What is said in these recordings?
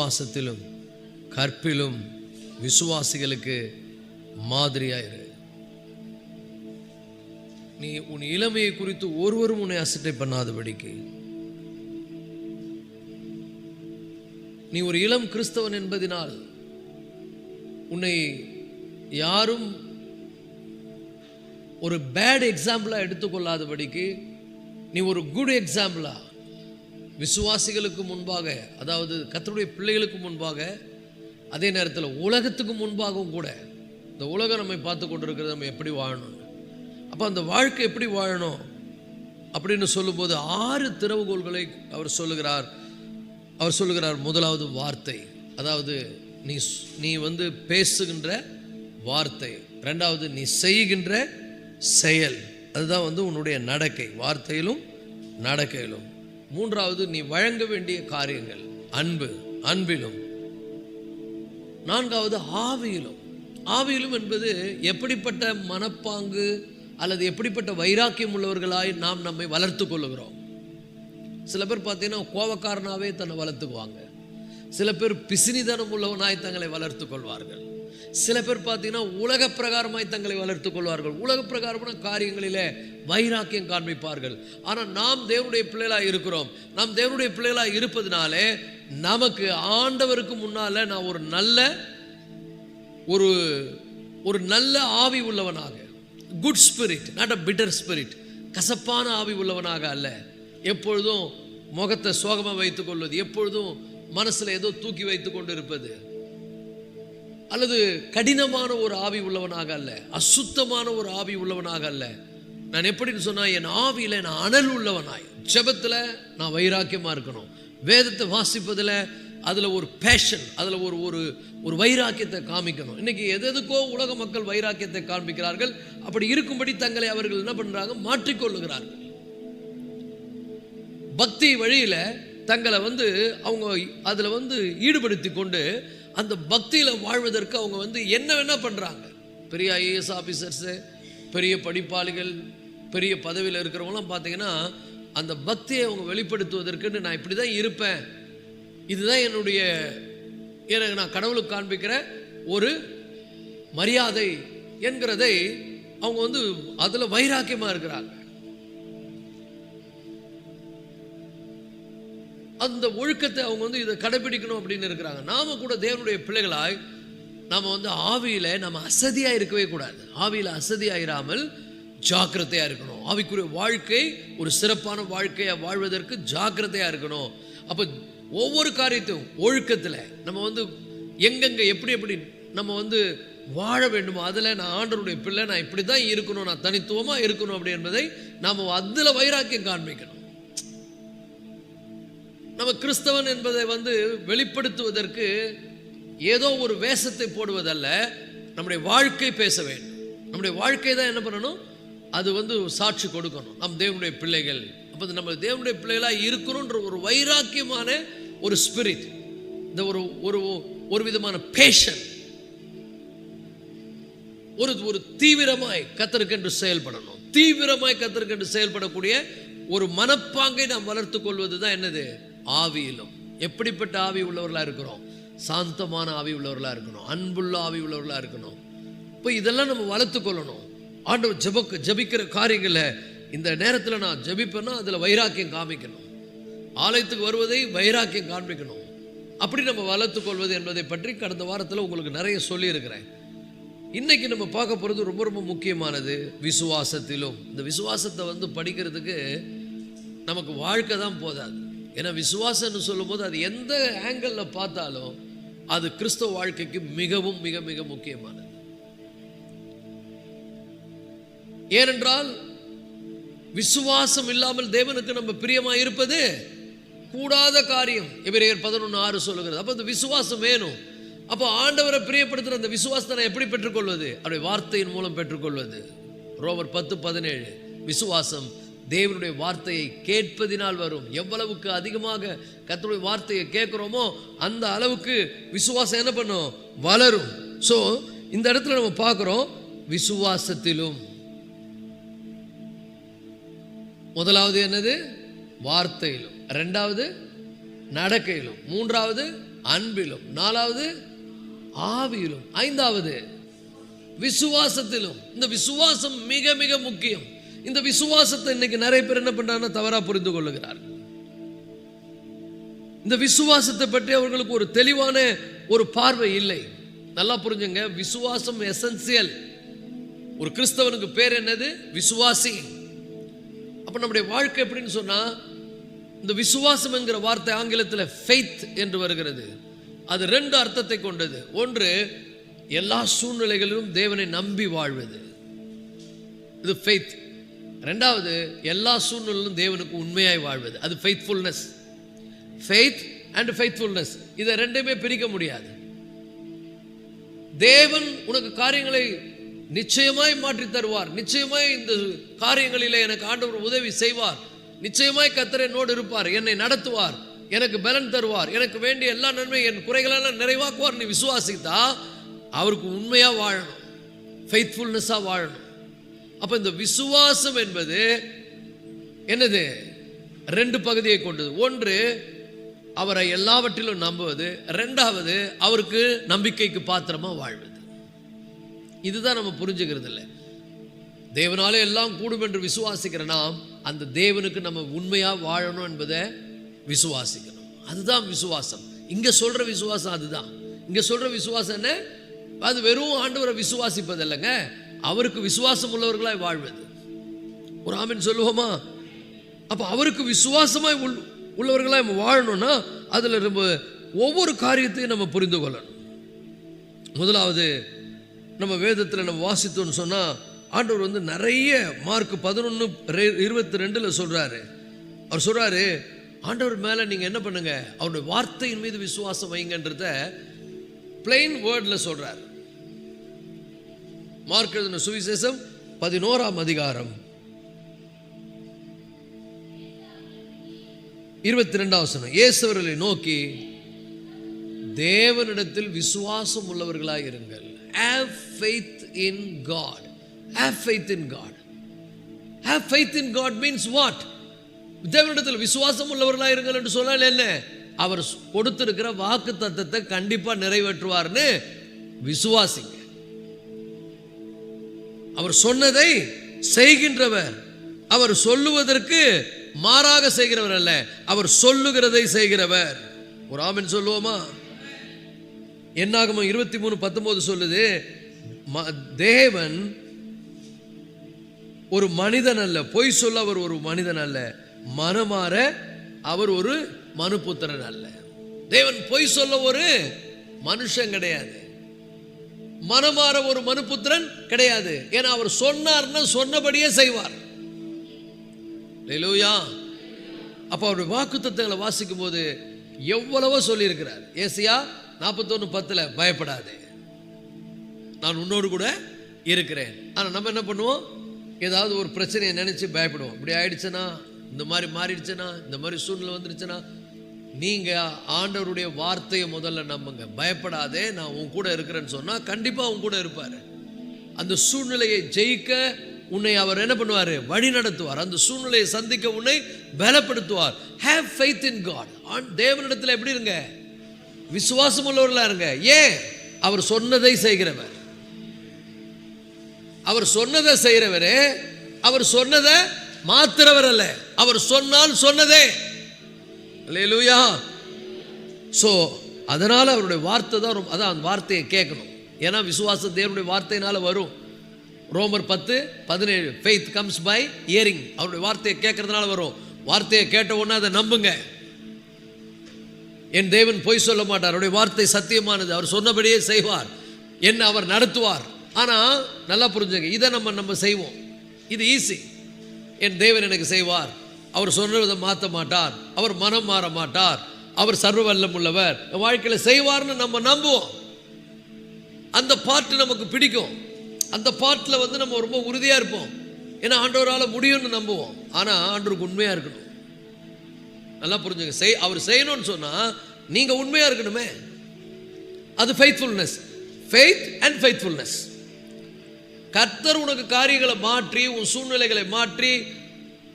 விசுவாசத்திலும் கற்பிலும் விசுவாசிகளுக்கு மாதிரியாயிரு. நீ உன் இளமையை குறித்து ஒருவரும் உன்னை அசட்டை பண்ணாதபடிக்கு, நீ ஒரு இளம் கிறிஸ்தவன் என்பதினால் உன்னை யாரும் ஒரு பேட் எக்ஸாம்பிளா எடுத்துக்கொள்ளாதபடிக்கு, நீ ஒரு குட் எக்ஸாம்பிளா விசுவாசிகளுக்கு முன்பாக, அதாவது கர்த்தருடைய பிள்ளைகளுக்கு முன்பாக, அதே நேரத்தில் உலகத்துக்கு முன்பாகவும் கூட. இந்த உலகம் நம்மை பார்த்து கொண்டிருக்கிறது, நம்ம எப்படி வாழணும், அப்போ அந்த வாழ்க்கை எப்படி வாழணும் அப்படின்னு சொல்லும்போது 6 திறவுகோள்களை அவர் சொல்லுகிறார். முதலாவது வார்த்தை, அதாவது நீ பேசுகின்ற வார்த்தை. ரெண்டாவது நீ செய்கின்ற செயல், அதுதான் உன்னுடைய நடக்கை, வார்த்தையிலும் நடக்கையிலும். மூன்றாவது நீ வழங்க வேண்டிய காரியங்கள், அன்பிலும். நான்காவது ஆவியிலும் என்பது எப்படிப்பட்ட மனப்பாங்கு அல்லது எப்படிப்பட்ட வைராக்கியம் உள்ளவர்களாய் நாம் நம்மை வளர்த்து கொள்ளுகிறோம். சில பேர் பார்த்தீங்கன்னா கோபக்காரனாவே தன்னை வளர்த்துக்குவாங்க. சில பேர் பிசினிதனம் உள்ளவனாய் தங்களை வளர்த்து கொள்வார்கள். சில பேர் பார்த்தீங்கன்னா உலக பிரகாரமாய் தங்களை வளர்த்து கொள்வார்கள். உலக பிரகாரமான காரியங்களிலே வைராக்கியம் காண்பிப்பார்கள். ஆனால் நாம் தேவனுடைய பிள்ளைகளாக இருக்கிறோம். நாம் தேவனுடைய பிள்ளைகளாக இருப்பதனாலே நமக்கு ஆண்டவருக்கு முன்னால நான் ஒரு நல்ல ஆவி உள்ளவனாக, good spirit, not a bitter spirit, கசப்பான ஆவி உள்ளவனாக அல்ல, எப்பொழுதும் முகத்தை சோகமாக வைத்துக் கொள்வது, எப்பொழுதும் மனசுல ஏதோ தூக்கி வைத்துக் கொண்டு இருப்பது, அல்லது கடினமான ஒரு ஆவி உள்ளவனாக அல்ல, அசுத்தமான ஒரு ஆவி உள்ளவனாக அல்ல. நான் எப்படின்னு சொன்னா, என் ஆவியில நான் அனல் உள்ளவனாய், ஜெபத்துல நான் வைராக்கியமா இருக்கணும், வேதத்தை வாசிப்பதில் அதுல ஒரு பேஷன், அதுல ஒரு வைராக்கியத்தை காமிக்கணும். இன்னைக்கு எதுக்கோ உலக மக்கள் வைராக்கியத்தை காண்பிக்கிறார்கள். அப்படி இருக்கும்படி தங்களை அவர்கள் என்ன பண்றாங்க, மாற்றிக்கொள்ளுகிறார்கள். பக்தி வழியில தங்களை அவங்க அதுல ஈடுபடுத்தி கொண்டு அந்த பக்தியில வாழ்வதற்கு அவங்க என்ன பண்றாங்க. பெரிய ஐஏஎஸ் ஆபீசர்ஸ், பெரிய படிப்பாளிகள், பெரிய பதவியில் இருக்கிறவங்களாம் பார்த்தீங்கன்னா அந்த பக்தியை அவங்க வெளிப்படுத்துவதற்குன்னு நான் இப்படிதான் இருப்பேன், இதுதான் எனக்கு நான் கடவுளுக்கு காண்பிக்கிற ஒரு மரியாதை என்கிறதை அவங்க அதுல வைராக்கியமா இருக்கிறாங்க. அந்த ஒழுக்கத்தை அவங்க இதை கடைபிடிக்கணும் அப்படின்னு இருக்கிறாங்க. நாம கூட தேவனுடைய பிள்ளைகளாய் நாம ஆவியில நம்ம அசதியா இருக்கவே கூடாது. ஆவியில அசதியாயிராமல் ஜாக்கிரதையா இருக்கணும். ஆவிக்குரிய வாழ்க்கை ஒரு சிறப்பான வாழ்க்கையா வாழ்வதற்கு ஜாக்கிரதையா இருக்கணும். அப்ப ஒவ்வொரு காரியத்தையும் ஒழுக்கத்துல நம்ம எங்கெங்க எப்படி நம்ம வாழ வேண்டுமோ அதுல நான் ஆண்டவருடைய பிள்ளை, நான் இப்படிதான் இருக்கணும், நான் தனித்துவமா இருக்கணும் அப்படி என்பதை நாம அதுல வைராக்கியம் காண்பிக்கணும். நம்ம கிறிஸ்தவன் என்பதை வெளிப்படுத்துவதற்கு ஏதோ ஒரு வேஷத்தை போடுவதல்ல, நம்முடைய வாழ்க்கை பேச வேண்டும். நம்முடைய வாழ்க்கை தான் என்ன பண்ணணும், அது சாட்சி கொடுக்கணும். நம் தேவனுடைய பிள்ளைகள், அப்போ நம்ம தேவனுடைய பிள்ளைகளாக இருக்கணும்ன்ற ஒரு வைராக்கியமான ஒரு ஸ்பிரிட், இந்த ஒரு விதமான பேஷன், ஒரு தீவிரமாய் கர்த்தருக்கென்று செயல்படணும். தீவிரமாய் கர்த்தருக்கென்று செயல்படக்கூடிய ஒரு மனப்பாங்கை நாம் வளர்த்து கொள்வது தான் என்னது, ஆவியிலும். எப்படிப்பட்ட ஆவி உள்ளவர்களா இருக்கிறோம், சாந்தமான ஆவி உள்ளவர்களா இருக்கணும், அன்புள்ள ஆவி உள்ளவர்களா இருக்கணும். இப்போ இதெல்லாம் நம்ம வளர்த்து கொள்ளணும். ஆண்டவர் ஜபிக்கிற காரியங்களை இந்த நேரத்தில் நான் ஜபிப்பேன்னா அதில் வைராக்கியம் காமிக்கணும். ஆலயத்துக்கு வருவதை வைராக்கியம் காண்பிக்கணும். அப்படி நம்ம வளர்த்து கொள்வது என்பதை பற்றி கடந்த வாரத்தில் உங்களுக்கு நிறைய சொல்லியிருக்கிறேன். இன்னைக்கு நம்ம பார்க்க போகிறது ரொம்ப ரொம்ப முக்கியமானது, விசுவாசத்திலும். இந்த விசுவாசத்தை படிக்கிறதுக்கு நமக்கு வாழ்க்கை தான் போதாது. ஏன்னா விசுவாசம்னு சொல்லும்போது அது எந்த ஆங்கிளில் பார்த்தாலும் அது கிறிஸ்தவ வாழ்க்கைக்கு மிகவும் மிக மிக முக்கியமானது. ஏனென்றால் விசுவாசம் இல்லாமல் தேவனுக்கு நம்ம பிரியமா இருப்பது கூடாத காரியம். எபிரேயர் 11:6 சொல்லுகிறது. அப்ப இந்த விசுவாசம் வேணும். அப்போ ஆண்டவரை பிரியப்படுத்துற அந்த விசுவாசத்தை நான் எப்படி பெற்றுக்கொள்வது, அவருடைய வார்த்தையின் மூலம் பெற்றுக்கொள்வது. ரோமர் 10:17 விசுவாசம் தேவனுடைய வார்த்தையை கேட்பதினால் வரும். எவ்வளவுக்கு அதிகமாக கர்த்தருடைய வார்த்தையை கேட்கிறோமோ அந்த அளவுக்கு விசுவாசம் என்ன பண்ணும், வளரும். சோ இந்த இடத்துல நம்ம பார்க்கிறோம், விசுவாசத்திலும் முதலாவது என்னது, வார்த்தையிலும், இரண்டாவது நடக்கையிலும், மூன்றாவது அன்பிலும், 4வது ஆவியிலும், 5வது விசுவாசத்திலும். இந்த விசுவாசம் மிக மிக முக்கியம். இந்த விசுவாசத்தை இன்னைக்கு நிறைய பேர் என்ன பண்றாங்க, தவறா புரிந்து கொள்ளுகிறார். இந்த விசுவாசத்தை பற்றி அவர்களுக்கு ஒரு தெளிவான ஒரு பார்வை இல்லை. நல்லா புரிஞ்சுங்க, விசுவாசம் எசென்சியல். ஒரு கிறிஸ்தவனுக்கு பேர் என்னது? விசுவாசி. அப்ப நம்முடைய வாழ்க்கை எப்படின்னு சொன்னா, இந்த விசுவாசம் என்கிற வார்த்தை ஆங்கிலத்தில் ஃபெய்த் என்று வருகிறது. அது 2 அர்த்தத்தை கொண்டது. ஒன்று, எல்லா சூழ்நிலைகளிலும் தேவனை நம்பி வாழ்வது, இது ஃபெய்த். 2வது, எல்லா சூழ்நிலையிலும் தேவனுக்கு உண்மையாய் வாழ்வது, அது ஃபெய்த்ஃபுல்னஸ். ஃபெய்த் அண்ட் ஃபெய்த்ஃபுல்னஸ், இதை 2மே பிரிக்க முடியாது. தேவன் உனக்கு காரியங்களை நிச்சயமாய் மாற்றி தருவார். நிச்சயமாய் இந்த காரியங்களிலே எனக்கு ஆண்டவர் உதவி செய்வார். நிச்சயமாய் கர்த்தர் என்னோடு இருப்பார், என்னை நடத்துவார், எனக்கு பலன் தருவார், எனக்கு வேண்டிய எல்லா நன்மை, என் குறைகளெல்லாம் நிறைவாக்குவார். நீ விசுவாசித்தா அவருக்கு உண்மையா வாழணும், ஃபெய்த்ஃபுல்னஸா வாழணும். அப்ப இந்த விசுவாசம் என்பது என்னது? 2 பகுதியை கொண்டது. ஒன்று, அவரை எல்லாவற்றிலும் நம்புவது. 2வது, அவருக்கு நம்பிக்கைக்கு பாத்திரமா வாழ்வது. இதுதான் நம்ம புரிஞ்சுக்கிறது இல்லை. தேவனாலே எல்லாம் கூடும் என்று விசுவாசிக்கிற நாம் அந்த தேவனுக்கு நம்ம உண்மையா வாழணும் என்பதை விசுவாசிக்கணும். அதுதான் விசுவாசம். இங்க சொல்ற விசுவாசம் அதுதான். இங்க சொல்ற விசுவாசம் என்ன? அது வெறும் ஆண்டவரை விசுவாசிப்பது இல்லைங்க, அவருக்கு விசுவாசம் உள்ளவர்களாய் வாழ்வது. ஒரு ஆமென் சொல்லுவோமா? அப்ப அவருக்கு விசுவாசமாய் உள்ளவர்களாய் வாழணும்னா அதுல நம்ம ஒவ்வொரு காரியத்தையும் நம்ம புரிந்து கொள்ளணும். முதலாவது, நம்ம வேதத்தில் நம்ம வாசித்தோம்னு சொன்னா, ஆண்டவர் நிறைய மார்க் 11:22 சொல்றாரு. அவர் சொல்றாரு, ஆண்டவர் மேல நீங்க என்ன பண்ணுங்க, அவருடைய வார்த்தையின் மீது விசுவாசம் வைங்கன்றத பிளைன் வேர்ட்ல சொல்றார். மார்க் எழுதின சுவிசேஷம் 11ஆம் அதிகாரம் 22ஆம் வசனம். இயேசு அவர்களை நோக்கி, தேவனிடத்தில் விசுவாசம் உள்ளவர்களாய் இருங்கள். Have faith in God. Have faith in God. Have faith in God means what? தேவனிடத்தில் விசுவாசம் உள்ளவர்களாய் இருங்கள் என்று சொன்னால் என்ன? அவர் கொடுத்திருக்கிற வாக்கு தத்தத்தை கண்டிப்பா நிறைவேற்றுவார்னு விசுவாசிங்க. அவர் சொன்னதை செய்கின்றவர். அவர் சொல்லுவதற்கு மாறாக செய்கிறவர் அல்ல, அவர் சொல்லுகிறதை செய்கிறவர். ஒரு ஆமென் சொல்லுவோமா? என்னாகமம் 23:19 சொல்லுது, தேவன் ஒரு மனிதன் அல்ல, பொய் சொல்ல அவர் ஒரு மனிதன் அல்ல, மனமாற அவர் ஒரு மனுபுத்திரன் அல்ல. தேவன் பொய் சொல்ல ஒரு மனுஷன் கிடையாது, மனமாற ஒரு மனுபுத்திரன் கிடையாது. ஏன்னா அவர் சொன்னார்னா சொன்னபடியே செய்வார். அல்லேலூயா. அப்ப அவருடைய வாக்குத்தத்தங்களை வாசிக்கும் போது எவ்வளவோ சொல்லி இருக்கிறார். ஏசாயா 41:10 பயப்படாதே, நான் உன்னோடு கூட இருக்கிறேன். ஆனா நம்ம என்ன பண்ணுவோம்? ஏதாவது ஒரு பிரச்சனையை நினைச்சு பயப்படுவோம். இப்படி ஆயிடுச்சுன்னா, இந்த மாதிரி மாறிடுச்சுன்னா, இந்த மாதிரி சூழ்நிலை வந்துருச்சுன்னா, நீங்க ஆண்டவருடைய வார்த்தையை முதல்ல நம்புங்க. பயப்படாதே, நான் உன் கூட இருக்கிறேன்னு சொன்னா கண்டிப்பா உன் கூட இருப்பாரு. அந்த சூழ்நிலையை ஜெயிக்க உன்னை அவர் என்ன பண்ணுவாரு? வழி நடத்துவார். அந்த சூழ்நிலையை சந்திக்க உன்னை பலப்படுத்துவார். Have faith in God. தேவனிடத்தில் எப்படி இருங்க? விசுவாசம் உள்ளவர்களா இருங்க. ஏன்? அவர் சொன்னதை செய்கிறவர். அவர் சொன்னதை செய்கிறவரே, அவர் சொன்னதை மாத்திரவர் அல்ல, அவர் சொன்னால் சொன்னதே. அல்லேலூயா. சோ அதனால அவருடைய வார்த்தை தான், அதான் அந்த வார்த்தையை கேட்கணும். ஏன்னா விசுவாசம் தேவனுடைய வார்த்தையினால வரும். ரோமர் 10:17 faith comes by hearing. அவருடைய வார்த்தையை கேட்கறதுனால வரும். வார்த்தையை கேட்ட உடனே அதை நம்புங்க. என் தேவன் பொய் சொல்ல மாட்டார், அவருடைய வார்த்தை சத்தியமானது, அவர் சொன்னபடியே செய்வார், என்ன அவர் நடத்துவார். ஆனா நல்லா புரிஞ்சுங்க, இதை நம்ம செய்வோம், இது ஈஸி. என் தேவன் எனக்கு செய்வார், அவர் சொன்னதை மாற்ற மாட்டார், அவர் மனம் மாற மாட்டார், அவர் சர்வ வல்லம் உள்ளவர், வாழ்க்கையில செய்வார்னு நம்ம நம்புவோம். அந்த பார்ட் நமக்கு பிடிக்கும். அந்த பார்ட்ல நம்ம ரொம்ப உறுதியா இருப்போம். ஏன்னா ஆண்டவரால் முடியும்னு நம்புவோம். ஆனா ஆண்டவருக்கு உண்மையா இருக்கணும். நல்லா புரிஞ்சுங்க, அவர் செய்யணும்னு சொன்னா நீங்க உண்மையா இருக்கணுமே. அது ஃபெய்த்ஃபுல்னஸ். Faith and faithfulness. கர்த்தர் உனக்கு காரியங்களை மாற்றி, உன் சூழ்நிலைகளை மாற்றி,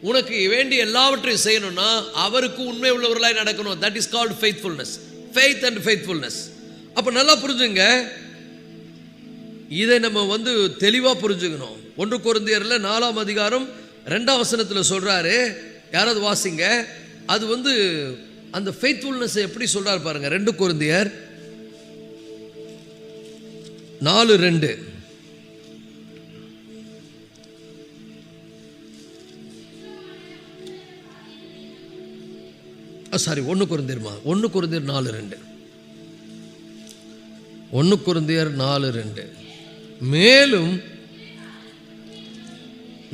உனக்கு வேண்டிய எல்லாவற்றையும் செய்யணும்னா அவருக்கு உண்மை உள்ளவர்களாய் நடக்கணும். That is called faithfulness. faith and faithfulness. அப்ப நல்லா புரிஞ்சுங்க, இதை நம்ம வந்து தெளிவா புரிஞ்சுக்கணும். 1 கொரிந்தியர்ல 4ஆம் அதிகாரம் 2ஆம் வசனத்துல சொல்றாரு, யாராவது வாசிங்க. அது வந்து அந்த ஃபெய்த்ஃபுல்னஸ் எப்படி சொல்றாரு பாருங்க. 2 கொரிந்தியர் 4:2. சாரி, 1 கொரிந்தியர்மா, 1 கொரிந்தியர் 4:2. 1 கொரிந்தியர் 4:2. மேலும்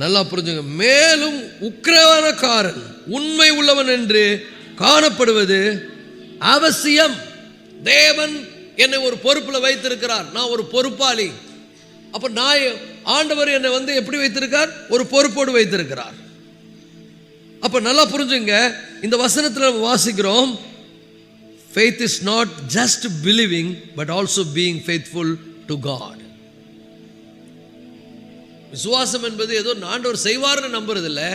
நல்லா புரிஞ்சுங்க, மேலும் உக்கிரவானக்காரன் உண்மை உள்ளவன் என்று காணப்படுவது அவசியம். தேவன் என்னை ஒரு பொறுப்புல வைத்திருக்கிறார், நான் ஒரு பொறுப்பாளி. அப்ப நான் ஆண்டவர் என்னை வந்து எப்படி வைத்திருக்கார்? ஒரு பொறுப்போடு வைத்திருக்கிறார். அப்ப நல்லா புரிஞ்சுங்க, இந்த வசனத்துல வாசிக்கிறோம், faith is not just believing but also being faithful to God. விசுவாசம் என்பது ஏதோ ஆண்டவர் செய்வார்னு நம்புறது இல்லை,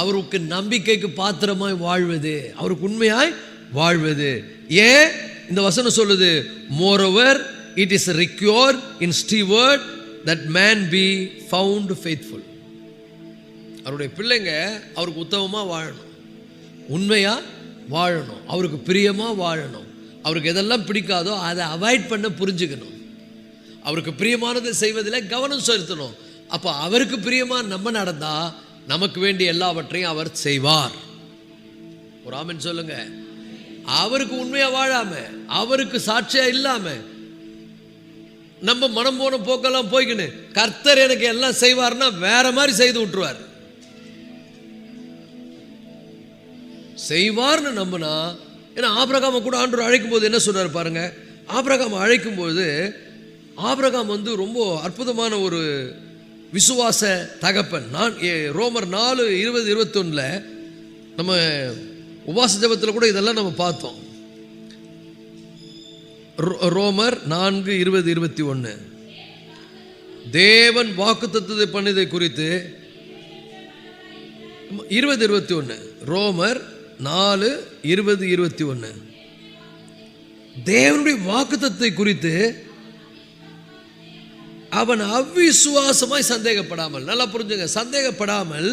அவருக்கு நம்பிக்கைக்கு பாத்திரமாய் வாழ்வது, அவருக்கு உண்மையாய் வாழ்வது. ஏன் இந்த வசனம் சொல்லுது? moreover it is required in steward that man be found faithful. அவருடைய பிள்ளைங்க அவருக்கு உத்தமமா வாழணும், உண்மையா வாழணும், அவருக்கு பிரியமா வாழணும். அவருக்கு எதெல்லாம் பிடிக்காதோ அதை அவாய்ட் பண்ண புரிஞ்சுக்கணும், அவருக்கு பிரியமானதை செய்வதில் கவனம் செலுத்தணும். அப்போ அவருக்கு பிரியமா நம்ம நடந்தா நமக்கு வேண்டிய எல்லாவற்றையும் அவர் செய்வார். ஒரு ஆமென் சொல்லுங்க. அவருக்கு உண்மையா வாழாம, அவருக்கு சாட்சியா இல்லாம நம்ம மனம் போன போக்கெல்லாம் போய்க்கின்னு கர்த்தர் எனக்கு எல்லாம் செய்வார்னா வேற மாதிரி செய்து விட்டுருவார். செய்வார்னு நம்பினா, ஏன்னா ஆபிரகாமை கூட ஆண்டவர் அழைக்கும் போது என்ன சொன்னார் பாருங்க. ஆபிரகாம் அழைக்கும் போது ஆபிரகாம் வந்து ரொம்ப அற்புதமான ஒரு விசுவாச தகப்பன். ரோமர் 4:20-21 நம்ம உபாச ஜெபத்தில் கூட இதெல்லாம் நம்ம பார்த்தோம். ரோமர் 4:20-21 தேவன் வாக்குத்தத்தத்தை பண்ணதை குறித்து 20-21 ரோமர் 4:20-21 தேவனுடைய வாக்குத்தத்தத்தை குறித்து அவன் அவிசுவாசமாய் சந்தேகப்படாமல், நல்லா புரிஞ்சுங்க, சந்தேகப்படாமல்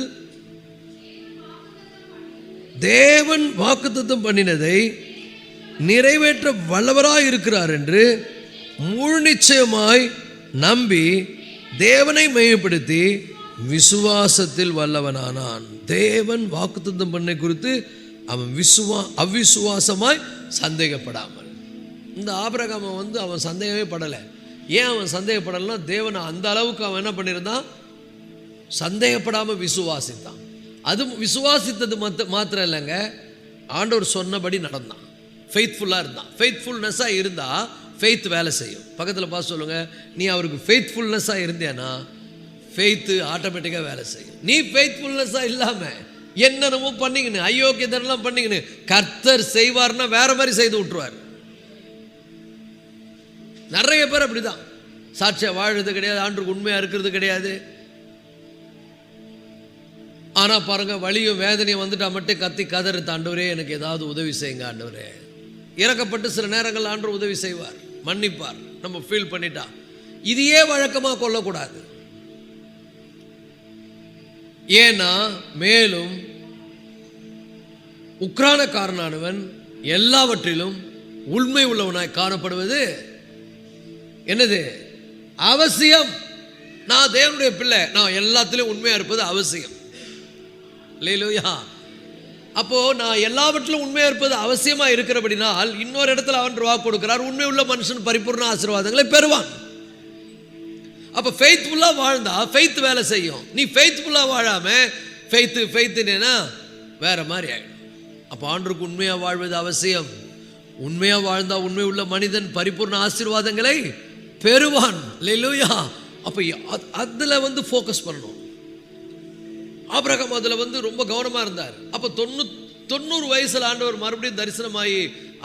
தேவன் வாக்குத்தத்தம் பண்ணினதை நிறைவேற்ற வல்லவராய் இருக்கிறார் என்று முழு நிச்சயமாய் நம்பி தேவனை மையப்படுத்தி விசுவாசத்தில் வல்லவனானான். தேவன் வாக்குத்தத்தம் பண்ணை குறித்து அவன் அவிசுவாசமாய் சந்தேகப்படாமல். இந்த ஆபிரகாம் வந்து அவன் சந்தேகமே படலை. ஏன் அவன் சந்தேகப்படலைன்னா, தேவனை அந்த அளவுக்கு அவன் என்ன பண்ணியிருந்தான்? சந்தேகப்படாமல் விசுவாசித்தான். அது விசுவாசித்தது மாத்திரம் இல்லைங்க, ஆண்டவர் சொன்னபடி நடந்தான், ஃபெய்த்ஃபுல்லாக இருந்தான். ஃபெய்த்ஃபுல்னஸாக இருந்தால் ஃபெய்த் வேலை செய்யும். பக்கத்தில் பார்த்து சொல்லுங்க, நீ அவருக்கு ஃபெய்த்ஃபுல்னஸாக இருந்தேன்னா ஃபெய்த்து ஆட்டோமேட்டிக்காக வேலை செய்யும். நீ ஃபெய்த்ஃபுல்னஸாக இல்லாமல் என்னென்னமோ பண்ணிக்கின்னு அயோக்கியதெல்லாம் பண்ணிக்கின்னு கர்த்தர் செய்வார்னா வேற மாதிரி செய்து விட்டுருவார். நிறைய பேர் அப்படிதான், சாட்சியா வாழுறது கிடையாது, ஆண்டவருக்கு உண்மையா இருக்கிறது கிடையாது. ஆனா பாருங்க, வலியும் வேதனையும் வந்துட்டா மட்டும் கத்தி கதறு, ஆண்டவரே எனக்கு ஏதாவது உதவி செய்யுங்க ஆண்டவரே. இறக்கப்பட்டு சில நேரங்கள் ஆண்டவர் உதவி செய்வார், மன்னிப்பார், நம்ம ஃபீல் பண்ணிட்டா. இதையே வழக்கமாக கொள்ளக்கூடாது. ஏன்னா மேலும் உக்ரானக்காரனானவன் எல்லாவற்றிலும் உண்மை உள்ளவனாய் காணப்படுவது என்னது? அவசியம். நான் தேவனுடைய பிள்ளை, நான் எல்லாத்திலும் உண்மையா இருப்பது அவசியம். அல்லேலூயா. அப்போ நான் எல்லாவற்றிலும் உண்மையா இருப்பது அவசியமா இருக்கிறபடினால் இன்னொரு இடத்துல அவன் வாக்கு கொடுக்கிறார், உண்மை உள்ள மனுஷன் பரிபூர்ண ஆசீர்வாதங்களை பெறுவான். அப்ப ஃபெய்த்ஃபுல்லா வாழ்ந்தா ஃபெய்த் வேலை செய்யும். நீ ஃபெய்த்ஃபுல்லா வாழாம ஃபெய்த்னா வேற மாதிரி ஆயிடும். அப்ப ஆண்டவருக்கு உண்மையா வாழ்வது அவசியம். உண்மையா வாழ்ந்தா உண்மை உள்ள மனிதன் பரிபூர்ண ஆசீர்வாதங்களை பெறுவான். அல்லேலூயா. அப்ப அதுல வந்து ஃபோக்கஸ் பண்ணணும். ஆபிரகாம் அதுல வந்து ரொம்ப கவனமா இருந்தார். அப்ப 90 வயசுல ஆண்டவர் மறுபடியும் தரிசனமாயி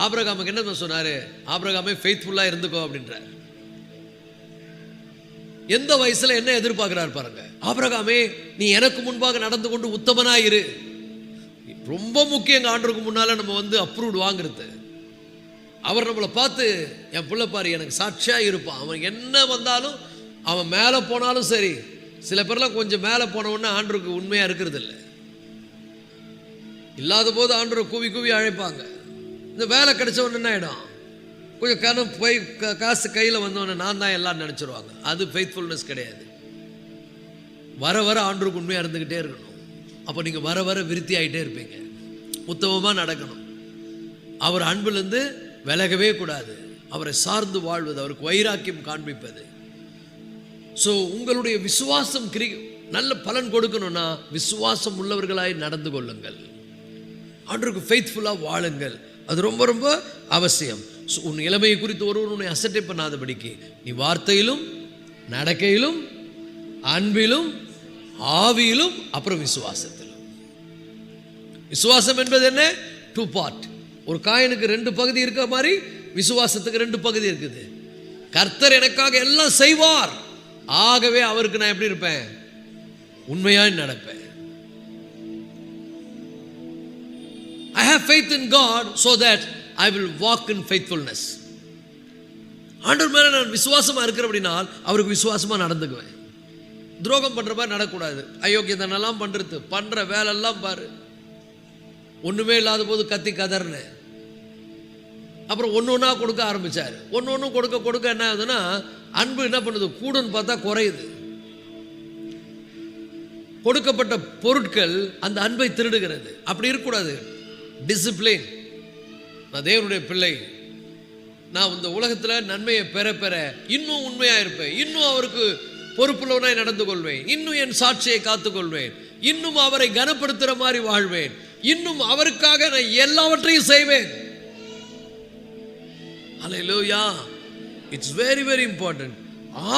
ஆபிரகாமுக்கு என்ன சொன்னாரு? ஆபிரகாமே ஃபெய்த்ஃபுல்லா இருந்துக்கோ அப்படின்றார். எந்த வயசுல என்ன எதிர்பார்க்கிறார் பாருங்க. ஆபிரகாமே, நீ எனக்கு முன்பாக நடந்து கொண்டு உத்தமனாயிரு. ரொம்ப முக்கியம் ஆண்டவருக்கு முன்னால நம்ம வந்து அப்ரூவ்ட் வாங்குறது. அவர் நம்மளை பார்த்து என் பிள்ளை பாரு எனக்கு சாட்சியாக இருப்பான், அவன் என்ன வந்தாலும் அவன் மேலே போனாலும் சரி. சில பேர்லாம் கொஞ்சம் மேலே போனவுடனே ஆண்டவருக்கு உண்மையாக இருக்கிறது இல்லை. இல்லாத போது ஆண்டவர் கூவி கூவி அழைப்பாங்க. இந்த வேலை கிடைச்ச உடனே என்ன ஆகிடும், கொஞ்சம் போய் காசு கையில் வந்தோடனே நான் தான் எல்லாம் நினச்சிருவாங்க. அது ஃபெய்த்ஃபுல்னஸ் கிடையாது. வர வர ஆண்டவருக்கு உண்மையாக இருந்துக்கிட்டே இருக்கணும். அப்போ நீங்கள் வர வர விருத்தி ஆகிட்டே இருப்பீங்க. உத்தமமாக நடக்கணும். அவர் அன்பிலிருந்து விலகவே கூடாது. அவரை சார்ந்து வாழ்வது, அவருக்கு வைராக்கியம் காண்பிப்பது. ஸோ உங்களுடைய விசுவாசம் நல்ல பலன் கொடுக்கணும்னா விசுவாசம் உள்ளவர்களாய் நடந்து கொள்ளுங்கள். ஆண்டவருக்கு ஃபெய்த்ஃபுல்லாக வாழுங்கள். அது ரொம்ப ரொம்ப அவசியம். ஸோ உன் இளமையை குறித்து ஒருவர் உன்னை அசட்டை பண்ணாதபடிக்கு நீ வார்த்தையிலும் நடக்கையிலும் அன்பிலும் ஆவியிலும் அப்புறம் விசுவாசத்திலும். விசுவாசம் என்பது என்ன? 2 பார்ட். ஒரு காயினுக்கு 2 பகுதி இருக்கிற மாதிரி விசுவாசத்துக்கு 2 பகுதி இருக்குது. கர்த்தர் எனக்காக எல்லாம் செய்வார், ஆகவே அவருக்கு நான் எப்படி இருப்பேன்? உண்மையாய் நடப்பேன். I have faith in God so that I will walk in faithfulness. ஆண்டவர் மேல நான் விசுவாசமா இருக்கிறேன் அப்படினால் அவருக்கு விசுவாசமா நடந்துக்குவேன். துரோகம் பண்ற மாதிரி நடக்கூடாது. அயோக்கியத்தனெல்லாம் பண்ற வேலையெல்லாம் பாரு. ஒண்ணுமே இல்லாத போது கத்தி கதர்னு அப்புறம் ஒன்று கொடுக்க ஆரம்பிச்சார். ஒன்று கொடுக்க என்ன ஆகுதுன்னா அன்பு என்ன பண்ணுது? கூடுன்னு பார்த்தா குறையுது. கொடுக்கப்பட்ட பொருட்கள் அந்த அன்பை திருடுகிறது. அப்படி இருக்கக்கூடாது. டிசிப்ளின். நான் தேவனுடைய பிள்ளை, நான் இந்த உலகத்தில் நன்மையை பெற இன்னும் உண்மையாக இருப்பேன், இன்னும் அவருக்கு பொறுப்புள்ளவனாய் நடந்து கொள்வேன், இன்னும் என் சாட்சியை காத்துக்கொள்வேன், இன்னும் அவரை கனப்படுத்துகிற மாதிரி வாழ்வேன், இன்னும் அவருக்காக நான் எல்லாவற்றையும் செய்வேன். Hallelujah. It's very very important.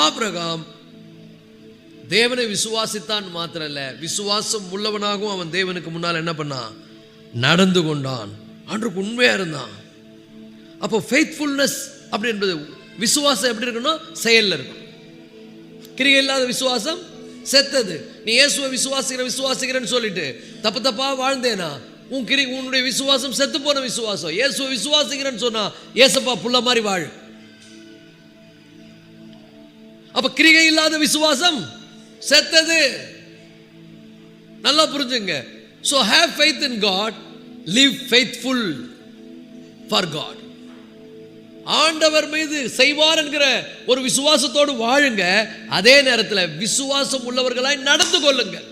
Abraham தேவனை விசுவாசித்தான் மாத்திரம் இல்ல, விசுவாசம் உள்ளவனாகவும் அவன் தேவனுக்கு முன்னால் என்ன பண்ணான்? நடந்து கொண்டான். ஆண்டவருக்கு உண்மையா இருந்தான். அப்போ ஃபெய்த்ஃபுல்னஸ் அப்படி என்பது விசுவாசம் எப்படி இருக்கணும்? செயல்ல இருக்கணும். கிரியை இல்லாத விசுவாசம் செத்தது. நீ இயேசுவை விசுவாசிக்கிறேன்னு சொல்லிட்டு தப்பா வாழ்ந்தேனா உன்னுடைய விசுவாசம் செத்து போன விசுவாசம். இயேசுவை விசுவாசிக்கிறேன்னு சொன்னா ஏசப்பா புள்ள மாதிரி வாழு. அப்ப கிரியை இல்லாத விசுவாசம் செத்தது. நல்லா புரிஞ்சுங்க. So have faith in God, live faithful for God. ஆண்டவர் மீது செய்வார் என்கிற ஒரு விசுவாசத்தோடு வாழுங்க. அதே நேரத்தில் விசுவாசம் உள்ளவர்களாய் நடந்து கொள்ளுங்கள்.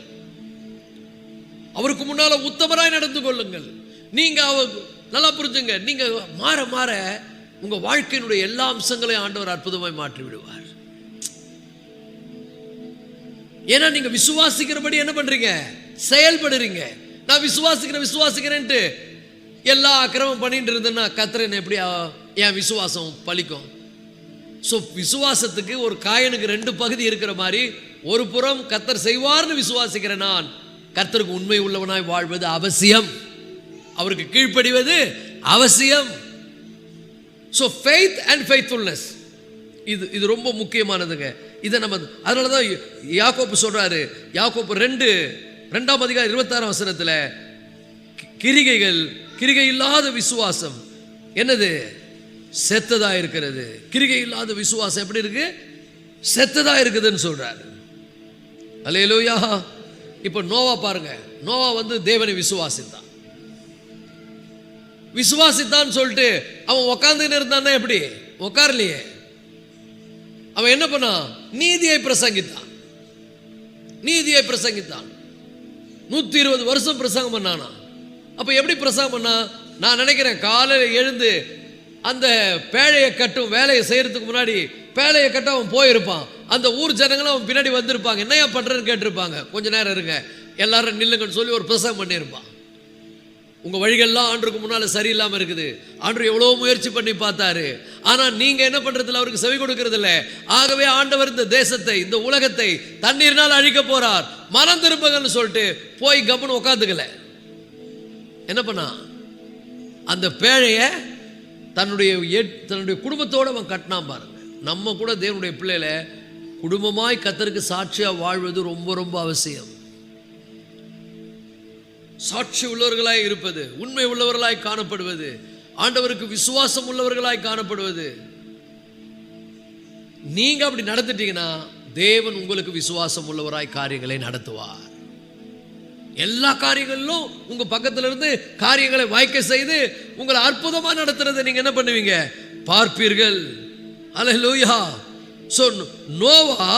அவருக்கு முன்னால உத்தமராய் நடந்து கொள்ளுங்கள். நீங்க நல்லா புரிஞ்சுங்க. நீங்க மாற மாற உங்க வாழ்க்கையினுடைய எல்லா அம்சங்களையும் ஆண்டவர் அற்புதமாய் மாற்றி விடுவார். ஏன்னா நீங்க விசுவாசிக்கிறபடி என்ன பண்றீங்க? செயல்படுறீங்க. நான் விசுவாசிக்கிறேன்ட்டு எல்லா அக்கிரமம் பண்ணிட்டு இருந்தேன்னா கர்த்தர் எப்படி என் விசுவாசம் பலிக்கும்? ஸோ விசுவாசத்துக்கு ஒரு காயனுக்கு 2 பகுதி இருக்கிற மாதிரி ஒரு புறம் கர்த்தர் செய்வார்னு விசுவாசிக்கிறேன். நான் கர்த்தருக்கு உண்மை உள்ளவனாய் வாழ்வது அவசியம், அவருக்கு கீழ்ப்படிவது அவசியம். ஸோ ஃபெய்த் அண்ட் ஃபெய்த்ஃபுல்னஸ் இது ரொம்ப முக்கியமானதுங்க. இதை நம்ம அதனால தான் யாக்கோப்பு சொல்றாரு. யாக்கோப்பு 2ஆம் அதிகாரம் 26ஆம் வசனத்தில் கிரிகை இல்லாத விசுவாசம் என்னது? செத்ததா இருக்கிறது. கிரிகை இல்லாத விசுவாசம் எப்படி இருக்கு? செத்ததா இருக்குதுன்னு சொல்றாரு. அல்லேலூயா. இப்போ நோவா பாருங்க. நோவா தேவனை விசுவாசித்தான் சொல்லிட்டு அவன் உட்கார்ந்து இருந்தான்னா எப்படி? உட்காரலையே. அவன் என்ன பண்ணான்? நீதியை பிரசங்கித்தான். 120 வருஷம் பிரசங்கம் பண்ணானா. அப்ப எப்படி பிரசங்கம் பண்ணா? நான் நினைக்கிறேன் காலையில் எழுந்து அந்த பேழையை கட்டும் வேலையை செய்யறதுக்கு முன்னாடி பேழையை கட்ட அவன் போயிருப்பான். அந்த ஊர் ஜனங்களும் அவன் பின்னாடி வந்திருப்பாங்க. என்னையா பண்றேன்னு கேட்டிருப்பாங்க. கொஞ்ச நேரம் இருங்க, எல்லாரும் நில்லுங்கன்னு சொல்லி ஒரு பிரசங்கம் பண்ணியிருப்பான். உங்க வழிகள்லாம் ஆண்டவருக்கு முன்னால சரியில்லாம இருக்குது. ஆண்டவர் எவ்வளவு முயற்சி பண்ணி பார்த்தாரு. ஆனா நீங்க என்ன பண்றதில்ல, அவருக்கு செவி கொடுக்கறது இல்லை. ஆகவே ஆண்டவர் இந்த தேசத்தை, இந்த உலகத்தை தண்ணீர்னால் அழிக்க போறார், மனம் திரும்புங்கன்னு சொல்லிட்டு போய் கம்முன்னு உட்காந்துக்கல. என்ன பண்ணா? அந்த பேழைய தன்னுடைய குடும்பத்தோடு அவன் கட்டினான் பாருங்க. நம்ம கூட தேவனுடைய பிள்ளைகளை குடும்பமாய் கர்த்தருக்கு சாட்சியா வாழ்வது ரொம்ப ரொம்ப அவசியம். சாட்சி உள்ளவர்களாய் இருப்பது, உண்மை உள்ளவர்களாய் காணப்படுவது, ஆண்டவருக்கு விசுவாசம் உள்ளவர்களாய் காணப்படுவது. நீங்க அப்படி நடந்துட்டீங்கன்னா தேவன் உங்களுக்கு விசுவாசம் உள்ளவராய் காரியங்களை நடத்துவார். எல்லா காரியங்களிலும் உங்க பக்கத்துல இருந்து காரியங்களை வாய்க்க செய்து உங்களை அற்புதமா நடத்துறதை நீங்க என்ன பண்ணுவீங்க? பார்ப்பீர்கள். அல்லேலூயா. சோ நோவா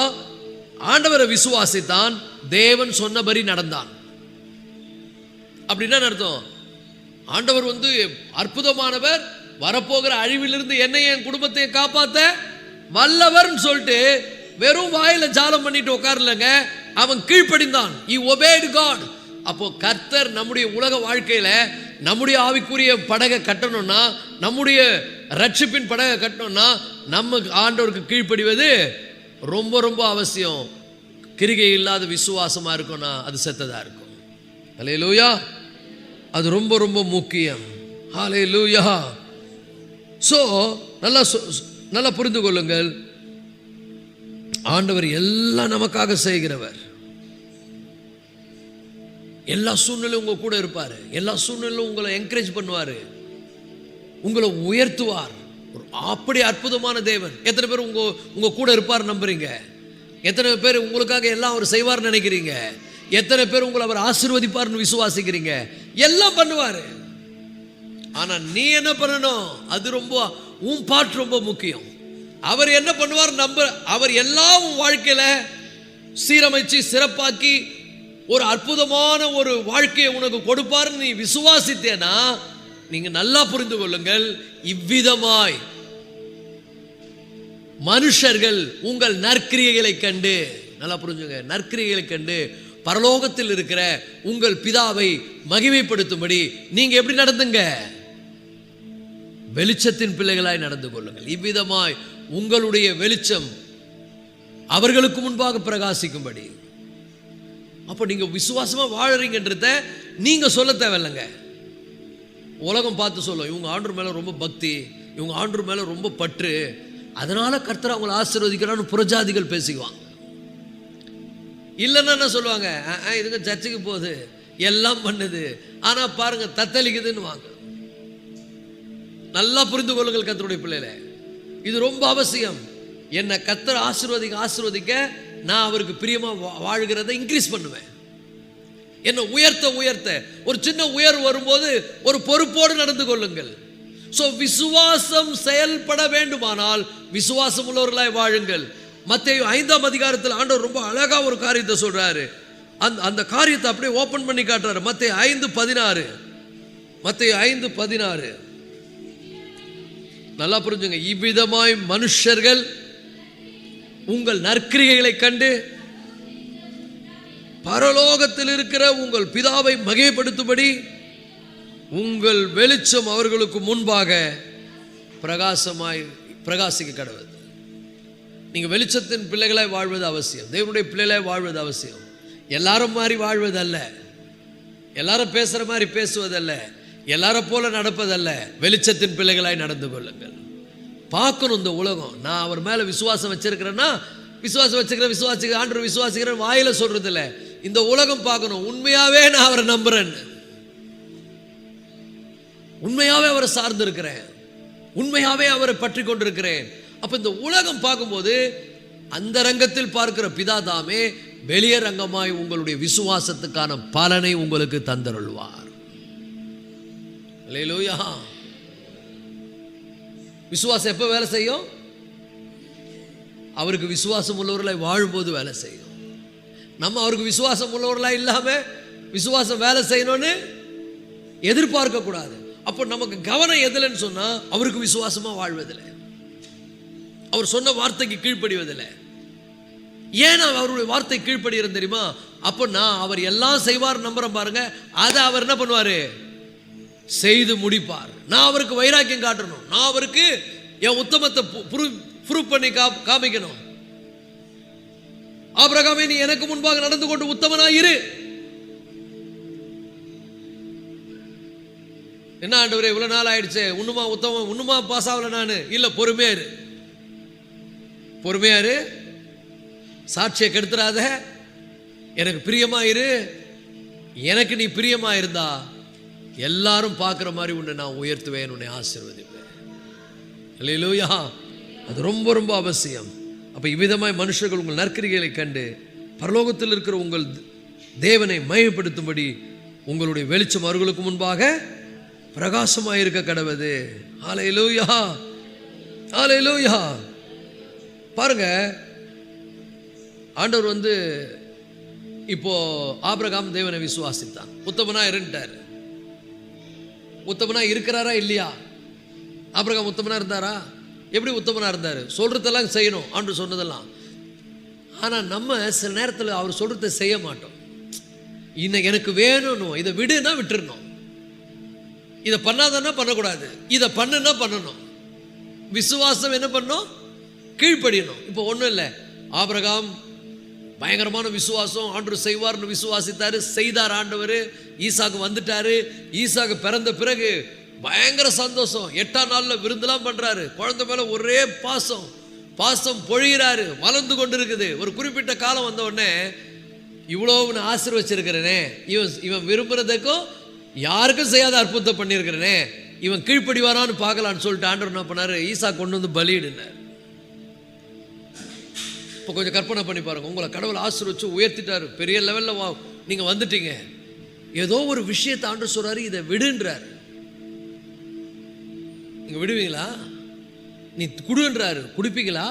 ஆண்டவரை விசுவாசித்தான், தேவன் சொன்னபடி நடந்தான். அப்படின்னா அர்த்தம், ஆண்டவர் அற்புதமானவர், வரப்போகிற அழிவிலிருந்து என்னையும் என் குடும்பத்தையும் காப்பாத்த வல்லவர்னு சொல்லிட்டு வெறும் வாயில ஜாலம் பண்ணிட்டு உட்கார்லங்க, அவன் கீழ்ப்படிந்தான். He obeyed God. அப்போ கர்த்தர் நம்முடைய உலக வாழ்க்கையில நம்முடைய ஆவிக்குரிய படகை கட்டணும்னா, நம்முடைய ரட்சிப்பின் படகை கட்டணும்னா நம்ம ஆண்டவருக்கு கீழ்ப்படிவது ரொம்ப ரொம்ப அவசியம். கிரிகை இல்லாத விசுவாசமா இருக்கும்னா அது செத்ததா இருக்கும். ஹல்லேலூயா. அது ரொம்ப ரொம்ப முக்கியம். ஹல்லேலூயா. சோ நல்லா புரிந்து கொள்ளுங்கள், ஆண்டவர் எல்லாம் நமக்காக செய்கிறவர். எல்லா சூழ்நிலையும் உங்க கூட இருப்பாரு. எல்லா சூழ்நிலையும் உங்களை என்கரேஜ் பண்ணுவாரு, உங்களை உயர்த்துவார். அப்படி அற்புதமான தேவன். எத்தனை பேர் உங்க கூட இருப்பார் நம்புறீங்க? எத்தனை பேர் உங்களுக்காக எல்லாம் அவர் செய்வார் நினைக்கிறீங்க? எத்தனை பேர் உங்களை அவர் ஆசீர்வதிப்பார்னு விசுவாசிக்கிறீங்க? எல்லாம் பண்ணுவாரு. ஆனா நீ என்ன பண்ணணும்? அது ரொம்ப உன் பாட்டு ரொம்ப முக்கியம். அவர் என்ன பண்ணுவார் அவர் எல்லாம் உன் வாழ்க்கையில சீரமைச்சு சிறப்பாக்கி ஒரு அற்புதமான ஒரு வாழ்க்கையை உனக்கு கொடுப்பாருன்னு நீ விசுவாசித்தேனா, நீங்க நல்லா புரிந்து கொள்ளுங்கள், இவ்விதமாய் மனுஷர்கள் உங்கள் நற்கிரியைகளை கண்டு, நல்லா புரிஞ்சுங்க, நற்கிரியைகளை கண்டு பரலோகத்தில் இருக்கிற உங்கள் பிதாவை மகிமைப்படுத்தும்படி நீங்க எப்படி நடந்துங்க? வெளிச்சத்தின் பிள்ளைகளாய் நடந்து கொள்ளுங்கள். இவ்விதமாய் உங்களுடைய வெளிச்சம் அவர்களுக்கு முன்பாக பிரகாசிக்கும்படி. அப்ப நீங்க விசுவாசமா வாழறீங்கன்றத நீங்க சொல்ல தேவையில்லைங்க, உலகம் பார்த்து சொல்லும். இவங்க ஆண்டவர் மேல ரொம்ப பக்தி, இவங்க ஆண்டவர் மேல ரொம்ப பற்று, அதனால கர்த்தர் அவங்களை ஆசீர்வதிக்கிறான்னு புறஜாதிகள் பேசிக்குவாங்க. இல்லைன்னா என்ன சொல்லுவாங்க? இதுங்க சர்ச்சுக்கு போகுது, எல்லாம் பண்ணுது, ஆனா பாருங்க தத்தளிக்குதுன்னு வாங்க. நல்லா புரிந்து கொள்ளுங்கள் கர்த்தருடைய பிள்ளைகளே, இது ரொம்ப அவசியம். என்னை கர்த்தர் ஆசீர்வதிக்க நான் அவருக்கு பிரியமா வாழ்கிறத இன்க்ரீஸ் பண்ணுவேன். என்னை உயர்த்த ஒரு சின்ன உயர்வு வரும்போது ஒரு பொறுப்போடு நடந்து கொள்ளுங்கள். சோ விசுவாசம் செயல்பட வேண்டுமானால் விசுவாசம் உள்ளவர்களாய் வாழுங்கள். மத்தேயு 5ஆம் அதிகாரத்தில் ஆண்டவர் ரொம்ப அழகா ஒரு காரியத்தை சொல்றாரு. அந்த காரியத்தை அப்படியே ஓபன் பண்ணி காட்டுறாரு. மத்தேயு 5:16 நல்லா புரிஞ்சுங்க. இவ்விதமாய் மனுஷர்கள் உங்கள் நற்கிரியைகளை கண்டு பரலோகத்தில் இருக்கிற உங்கள் பிதாவை மகிமைப்படுத்தும்படி உங்கள் வெளிச்சம் அவர்களுக்கு முன்பாக பிரகாசிக்க கடவுது. நீங்க வெளிச்சத்தின் பிள்ளைகளாய் வாழ்வது அவசியம். தேவனுடைய பிள்ளைகளாய் வாழ்வது அவசியம். எல்லாரும் மாதிரி வாழ்வதல்ல, எல்லாரும் பேசுற மாதிரி பேசுவதல்ல, எல்லாரும் போல நடப்பதல்ல. வெளிச்சத்தின் பிள்ளைகளாய் நடந்து கொள்ளுங்கள். பார்க்கணும் இந்த உலகம். நான் அவர் மேல விசுவாசம் வச்சிருக்கிறேன்னா விசுவாசிக்கிறேன் ஆண்டவர் விசுவாசிக்கிறேன் வாயில சொல்றது இல்லை. இந்த உலகம் பார்க்கணும், உண்மையாவே நான் அவரை நம்புறேன், உண்மையாவே அவரை சார்ந்து இருக்கிறேன், உண்மையாவே அவரை பற்றி கொண்டிருக்கிறேன். அப்ப இந்த உலகம் பார்க்கும்போது அந்த ரங்கத்தில் பார்க்கிற பிதா தாமே வெளிய ரங்கமாய் உங்களுடைய விசுவாசத்துக்கான பலனை உங்களுக்கு தந்தருள்வார். அல்லேலூயா. விசுவாசம் எப்ப வேலை செய்யும்? அவருக்கு விசுவாசம் உள்ளவர்களாய் வாழும்போது வேலை செய்யும். நம்ம அவருக்கு விசுவாசம் உள்ளவர்களாய் இல்லாம விசுவாசம் வேலை செய்யணும்னு எதிர்பார்க்க கூடாது. அப்போ நமக்கு கவனம் எதுலன்னு சொன்னா அவருக்கு விசுவாசமா வாழ்வதில்லை, அவர் சொன்ன வார்த்தைக்கு கீழ்ப்படிவதில்லை. ஏன் அவருடைய வார்த்தை கீழ்ப்படுகிறது தெரியுமா? அப்போ நான் அவர் எல்லாம் செய்வார் நம்புறேன் பாருங்க, அதை அவர் என்ன பண்ணுவாரு? செய்து முடிப்பார். நான் அவருக்கு வைராக்கியம் காட்டணும், நான் அவருக்கு என் உத்தமத்தை ப்ரூவ் பண்ணி காமிக்கணும். ஆபிரகாமே நீ எனக்கு முன்பாக நடந்து கொண்டு உத்தமனாயிரு. என்ன ஆண்டவரே இவ்வளவு நாள் ஆயிடுச்சு, இன்னுமா பாஸ் ஆகல? நான் இல்ல, பொறுமையாரு, சாட்சியை கெடுத்துறாத, எனக்கு பிரியமாயிரு. எனக்கு நீ பிரியமா இருந்தா எல்லாரும் பார்க்குற மாதிரி உன்னை நான் உயர்த்துவேன், உன்னை ஆசீர்வதிப்பேன். அல்லேலூயா. அது ரொம்ப ரொம்ப அவசியம். அப்போ இவ்விதமாய் மனுஷர்கள் உங்கள் நற்கிரிகளை கண்டு பரலோகத்தில் இருக்கிற உங்கள் தேவனை மகிமைப்படுத்தும்படி உங்களுடைய வெளிச்சம் அவர்களுக்கு முன்பாக பிரகாசமாக இருக்க கடவுது. அல்லேலூயா, அல்லேலூயா. பாருங்க, ஆண்டவர் இப்போ ஆபிரகாம் தேவனை விசுவாசித்தான், உத்தமனா இருந்துட்டார். உத்தமனா இருக்கிறாரா இல்லையா? ஆபிரகாம் உத்தமனா இருந்தாரா? எப்படி உத்தமனா இருந்தார்? சொல்றதெல்லாம் செய்யணும், ஆண்டவர் சொன்னதெல்லாம். ஆனால் நம்ம சில நேரத்தில் அவர் சொல்றதை செய்ய மாட்டோம். இன்னைக்கு எனக்கு வேணும், இதை விடுனா விட்டுறணும், இதை பண்ணாதன்னா பண்ணக்கூடாது, இதை பண்ணுன்னா பண்ணணும். விசுவாசம் என்ன பண்ணணும்? கீழ்ப்படியணும். இப்போ ஒன்றும் இல்லை, ஆபிரகாம் பயங்கரமான விசுவாசம், ஆண்டவர் செய்வார்னு விசுவாசித்தாரு, செய்தார் ஆண்டவர். ஈசாக்கு வந்துட்டாரு. ஈசாக்கு பிறந்த பிறகு பயங்கர சந்தோஷம். 8ஆம் நாளில் விருந்தெல்லாம் பண்றாரு. குழந்தை மேல ஒரே பாசம் பொழிகிறாரு, வளர்ந்து கொண்டு இருக்குது. ஒரு குறிப்பிட்ட காலம் வந்த உடனே இவ்வளோ ஆசீர்வச்சிருக்கிறேனே, இவன் விரும்புறதுக்கும் யாருக்கும் செய்யாத அற்புதத்தை பண்ணியிருக்கிறேனே, இவன் கீழ்ப்படிவாரான்னு பார்க்கலான்னு சொல்லிட்டு ஆண்டவர் என்ன பண்ணாரு? ஈசா கொண்டு பலியிடுனார். இப்போ கொஞ்சம் கற்பனை பண்ணி பாருங்க, உங்களை கடவுள் ஆசீர்வச்சு உயர்த்திட்டாரு, பெரிய லெவலில் நீங்க வந்துட்டீங்க. ஏதோ ஒரு விஷயத்தை ஆண்டவர் சொல்றாரு, இதை விடுன்றாரு. நீங்க விடுவீங்களா? நீ குடுன்றாரு, குடிப்பீங்களா?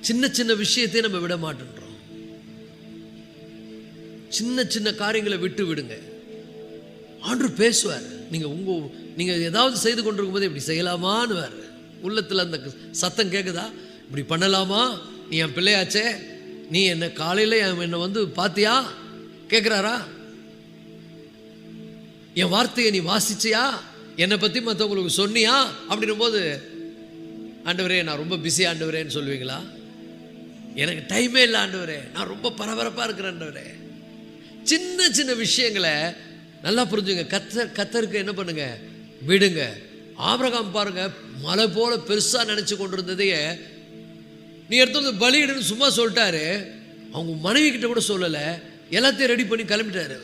சின்ன சின்ன விஷயத்தை நம்ம விட மாட்டேன்றோம். சின்ன சின்ன காரியங்களை விட்டு விடுங்க. ஆண்டவர் பேசுவார். நீங்க ஏதாவது செய்து கொண்டிருக்கும் போது இப்படி செய்யலாமான்னு உள்ளத்துல அந்த சத்தம் கேட்குதா? இப்படி பண்ணலாமா? நீ என் பிள்ளையாச்சே, நீ என்ன காலையில் என்னை பார்த்தியா கேட்குறாரா? என் வார்த்தையை நீ வாசிச்சியா? என்னை பற்றி மற்றவங்களுக்கு சொன்னியா? அப்படின்னும் போது ஆண்டவரே நான் ரொம்ப பிஸி ஆண்டவரேன்னு சொல்லுவீங்களா? எனக்கு டைமே இல்லை ஆண்டவரே, நான் ரொம்ப பரபரப்பாக இருக்கிறேன் ஆண்டவரே. சின்ன சின்ன விஷயங்களை நல்லா புரிஞ்சுங்க. கத்தருக்கு என்ன பண்ணுங்க? விடுங்க. ஆபிரகாம் பாருங்க, மலை போல பெருசா நினைச்சு கொண்டிருந்ததையே நீ எடுத்து பலியிடுன்னு சும்மா சொல்லிட்டாரு. அவங்க மனைவி கிட்ட கூட சொல்லலை, எல்லாத்தையும் ரெடி பண்ணி கிளம்பிட்டாரு.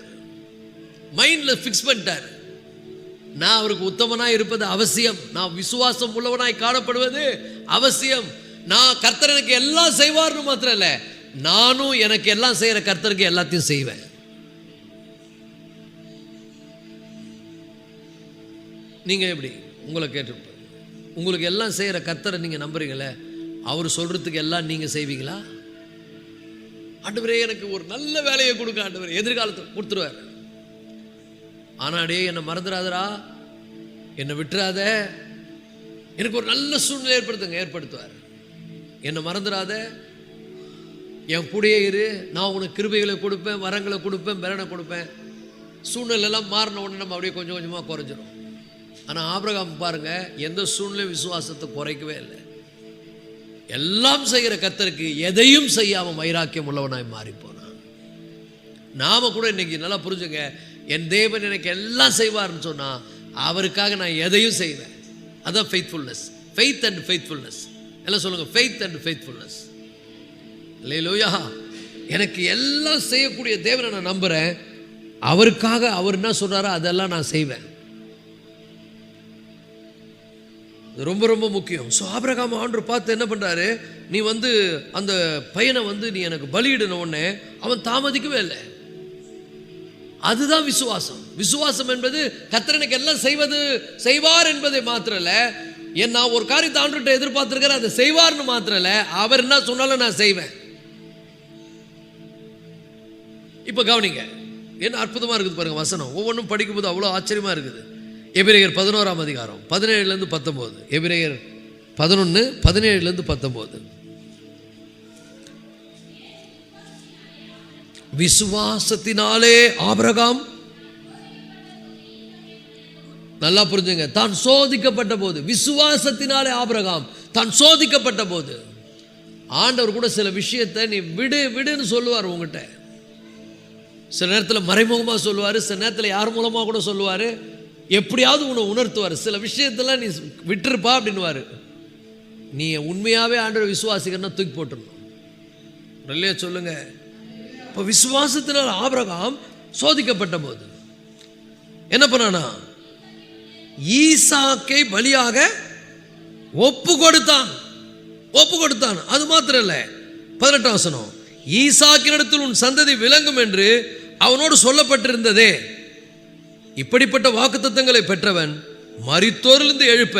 மைண்ட்ல ஃபிக்ஸ் பண்ணிட்டாரு, நான் அவருக்கு உத்தமனா இருப்பது அவசியம், நான் விசுவாசம் உள்ளவனாய் காணப்படுவது அவசியம், நான் கர்த்தர் எனக்கு எல்லாம் செய்வார்னு மாத்திரம் இல்லை, நானும் எனக்கு எல்லாம் செய்யற கர்த்தருக்கு எல்லாத்தையும் செய்வேன். நீங்க எப்படி? உங்களை கேட்டிருப்பேன், உங்களுக்கு எல்லாம் செய்யற கர்த்தரை நீங்க நம்புறீங்களே, அவர் சொல்றதுக்கு எல்லாம் நீங்க செய்வீங்களா? ஆண்டவரே எனக்கு ஒரு நல்ல வேலையை கொடுக்க ஆண்டவரே, எதிர்காலத்தை கொடுத்துருவார். ஆனாடே என்னை மறந்துடாதரா, என்னை விட்டுறாத, எனக்கு ஒரு நல்ல சூழ்நிலை ஏற்படுத்துவார். என்னை மறந்துடாத, என் கூடயே இரு, நான் உனக்கு கிருபைகளை கொடுப்பேன், வரங்களை கொடுப்பேன், பலனை கொடுப்பேன். சூழ்நிலை எல்லாம் மாறின உடனே நம்ம அப்படியே கொஞ்சம் கொஞ்சமாக குறைஞ்சிடும். ஆனால் ஆபிரகாம் பாருங்க, எந்த சூழ்நிலையும் விசுவாசத்தை குறைக்கவே இல்லை. எல்லாம் செய்கிற கர்த்தருக்கு எதையும் செய்யாமல் வைராக்கியம் உள்ளவனாய் மாறி போனான். நாம கூட இன்னைக்கு நல்லா புரிஞ்சுங்க, என் தேவன் எனக்கு எல்லாம் செய்வார்னு சொன்னா அவருக்காக நான் எதையும் செய்வேன். அதான் ஃபெய்த்ஃபுல்னஸ், ஃபெய்த் அண்ட் ஃபெய்த்ஃபுல்னஸ். எல்லாம் சொல்லுங்க, ஃபெய்த் அண்ட் ஃபெய்த்ஃபுல்னஸ். அல்லேலூயா. எனக்கு எல்லாம் செய்யக்கூடிய தேவனை நான் நம்புறேன், அவருக்காக அவர் என்ன சொல்றாரோ அதெல்லாம் நான் செய்வேன். ரொம்ப ரொம்ப முக்கியம். ஸோ ஆபிரகாம் ஆண்டவர் பார்த்து என்ன பண்றாரு, நீ அந்த பையனை நீ எனக்கு பலியிடன உடனே அவன் தாமதிக்கவே இல்லை. அதுதான் விசுவாசம். விசுவாசம் என்பது கர்த்தர் எனக்கு எல்லாம் செய்வார் என்பதை மாத்திரம் இல்ல, நான் ஒரு காரியத்தை ஆண்டவர்கிட்ட எதிர்பார்த்திருக்கிறேன், அதை செய்வார்னு மாத்திரம் இல்ல, அவர் என்ன சொன்னாலும் நான் செய்வேன். இப்ப கவனிங்க, என்ன அற்புதமா இருக்குது பாருங்க வசனம். ஒவ்வொன்றும் படிக்கும்போது அவ்வளோ ஆச்சரியமா இருக்குது. எபிரேயர் 11ஆம் அதிகாரம் 17 to 19. எபிரேயர் 11 17 to 19. விசுவாசத்தினாலே ஆபிரகாம், நல்லா புரிஞ்சுங்க, தான் சோதிக்கப்பட்ட போது, விசுவாசத்தினாலே ஆபிரகாம் தான் சோதிக்கப்பட்ட போது, ஆண்டவர் கூட சில விஷயத்தை நீ விடுன்னு சொல்லுவார் உங்ககிட்ட. சில நேரத்தில் மறைமுகமாக சொல்லுவார், சில நேரத்தில் யார் மூலமாக கூட சொல்லுவார், எப்படியாவது உன்னை உணர்த்துவார். சில விஷயத்தெல்லாம் நீ விட்டுருப்பா அப்படின்னுவார். நீ உண்மையாகவே ஆண்டவர் விசுவாசிக்கிறன்னா தூக்கி போட்டுடணும். இல்லையா சொல்லுங்க. இப்போ விசுவாசத்தினால் ஆபிரகாம் சோதிக்கப்பட்ட போது, என்ன பண்ணானா? ஈசாக்கை பலியாக ஒப்பு கொடுத்தான். ஒப்பு கொடுத்தான். அது மாத்திரம் இல்ல, 18ஆம் வசனம், ஈசாக்கினிடத்தில் உன் சந்ததி விளங்கும் என்று அவனோடு சொல்லப்பட்டிருந்ததே. இப்படிப்பட்ட வாக்குத்தத்தங்களை பெற்றவன் மரித்தோரிலிருந்து எழுப்ப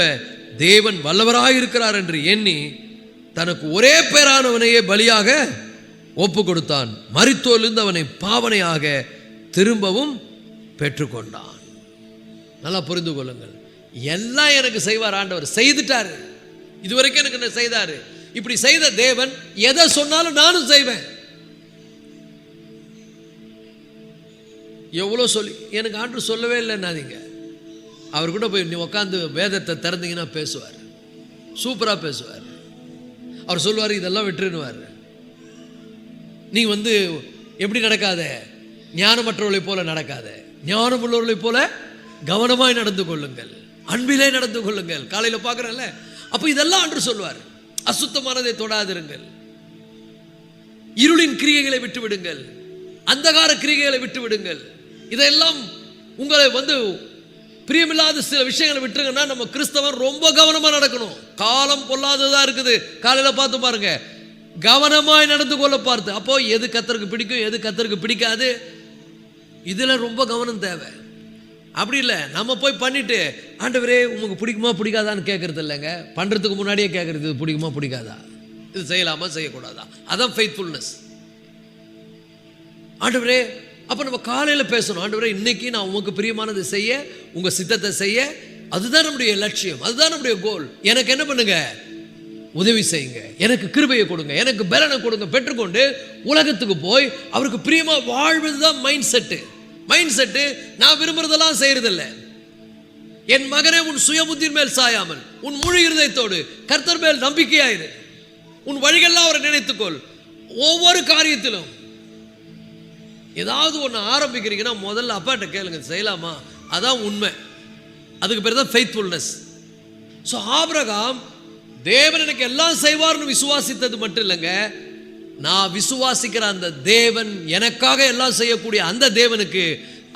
தேவன் வல்லவராயிருக்கிறார் என்று எண்ணி தனக்கு ஒரே பேரானவனையே பலியாக ஒப்பு கொடுத்தான். மரித்தோரிலிருந்து அவனை பாவனையாக திரும்பவும் பெற்றுக்கொண்டான். நல்லா புரிந்து கொள்ளுங்கள். எல்லாம் எனக்கு செய்வார் ஆண்டவர், செய்துட்டாரு. இதுவரைக்கும் எனக்கு என்ன செய்தாரு? இப்படி செய்த தேவன் எதை சொன்னாலும் நானும் செய்வேன். எவ்வளோ சொல்லி எனக்கு ஆண்டவர் சொல்லவே இல்லைன்னாதீங்க. அவர் கூட போய் நீ உட்காந்து வேதத்தை திறந்தீங்கன்னா பேசுவார், சூப்பராக பேசுவார். அவர் சொல்லுவார் இதெல்லாம் விட்டுருவார். நீ எப்படி நடக்காத, ஞானமற்றவர்களை போல நடக்காத, ஞானம் உள்ளவர்களை போல கவனமாய் நடந்து கொள்ளுங்கள், அன்பிலே நடந்து கொள்ளுங்கள். காலையில் பார்க்குறேன்ல, அப்போ இதெல்லாம் அன்று சொல்வார். அசுத்தமானதை தொடாதிருங்கள், இருளின் கிரியைகளை விட்டு விடுங்கள், அந்தகார கிரியைகளை விட்டு விடுங்கள். இதெல்லாம் உங்களை பிரியமில்லாத சில விஷயங்களை விட்டுருங்கன்னா நம்ம கிறிஸ்தவன் ரொம்ப கவனமா நடக்கணும். காலம் பொல்லாததா இருக்குது. காலையில பார்த்து பாருங்க, கவனமாய் நடந்து கொள்ள பார்த்து. அப்போ எது கர்த்தருக்கு பிடிக்கும், எது கர்த்தருக்கு பிடிக்காது, இதுல ரொம்ப கவனம் தேவை. அப்படி இல்லை நம்ம போய் பண்ணிட்டு ஆண்டவரே உங்களுக்கு பிடிக்குமா பிடிக்காதான்னு கேட்கறது இல்லைங்க. பண்றதுக்கு முன்னாடியே கேட்கறது, இது பிடிக்குமா பிடிக்காதா, இது செய்யலாமா செய்யக்கூடாதா. அதான் ஃபெய்த்ஃபுல்னஸ். ஆண்டவரே, அப்போ நம்ம காலையில் பேசணும், ஆண்டவரே இன்னைக்கு நான் உமக்கு பிரியமானதை செய்ய, உங்க சித்தத்தை செய்ய, அதுதான் நம்முடைய லட்சியம், அதுதான் நம்முடைய கோல். எனக்கு என்ன பண்ணுங்க, உதவி செய்யுங்க, எனக்கு கிருபையை கொடுங்க, எனக்கு பலனை கொடுங்க. பெற்றுக்கொண்டு உலகத்துக்கு போய் அவருக்கு பிரியமா வாழ்வதுதான் மைண்ட் செட்டு. மைண்ட் செட்டு நான் விரும்புறதெல்லாம் செய்யறதில்ல. என் மகனே, உன் சுய புத்தியின் மேல் சாயாமல் உன் முழு இருதயத்தோடு கர்த்தர் மேல் நம்பிக்கையாயிரு. உன் வழிகள்லாம் அவரை நினைத்துக்கொள். ஒவ்வொரு காரியத்திலும் ஏதாவது ஒன்று ஆரம்பிக்கிறீங்கன்னா முதல்ல அப்பாட்ட கேளுங்க, செய்யலாமா, அதான் உண்மை. அதுக்கு பேர் தான் ஃபெய்த்ஃபுல்னஸ். ஸோ ஆபிரகாம் தேவன் எனக்கு எல்லாம் செய்வார்னு விசுவாசித்தது மட்டும் இல்லைங்க, நான் விசுவாசிக்கிற அந்த தேவன் எனக்காக எல்லாம் செய்யக்கூடிய அந்த தேவனுக்கு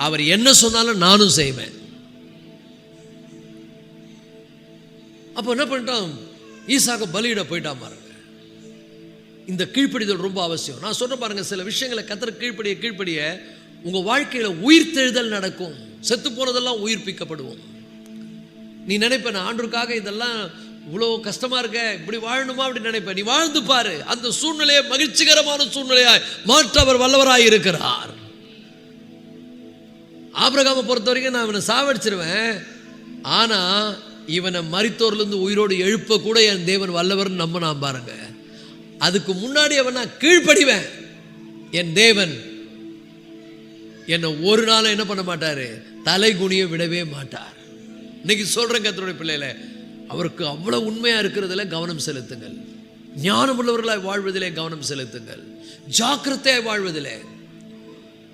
அவர் என்ன சொன்னாலும் நானும் செய்வேன். அப்போ என்ன பண்ணிட்டான், ஈசாக்க பலியிட போயிட்டான் பாருங்க. இந்த கீழ்ப்படிதல் ரொம்ப அவசியம். நான் சொல்ற பாருங்க, சில விஷயங்களை கர்த்தர் கீழ்ப்படிய உங்க வாழ்க்கையில உயிர்த்தெழுதல் நடக்கும். செத்து போனதெல்லாம் உயிர்ப்பிக்கப்படுவோம். நீ நினைப்ப நான் ஆண்டவருக்காக இதெல்லாம் இவ்வளோ கஷ்டமா இருக்க, இப்படி வாழணுமா அப்படின்னு நினைப்ப. நீ வாழ்ந்து பாரு, அந்த சூழ்நிலையை மகிழ்ச்சிகரமான சூழ்நிலையாய் மாற்ற அவர் வல்லவராய் இருக்கிறார். ஆபிரகாமை பொறுத்த வரைக்கும் நான் இவனை சாவடிச்சிருவேன், ஆனா இவனை மரித்தோர்லேருந்து உயிரோடு எழுப்ப கூட என் தேவன் வல்லவர்னு நம்பினான் பாருங்க. அதுக்கு முன்னாடி அவன் நான் கீழ்ப்படிவேன். என் தேவன் என்னை ஒரு நாள் என்ன பண்ண மாட்டாரு, தலை குனிய விடவே மாட்டார். இன்னைக்கு சொல்றேன் கர்த்தருடைய பிள்ளைகளை, அவருக்கு அவ்வளவு உண்மையா இருக்கிறதுல கவனம் செலுத்துங்கள். ஞானம் உள்ளவர்களாய் வாழ்வதிலே கவனம் செலுத்துங்கள். ஜாக்கிரதையாய் வாழ்வதிலே.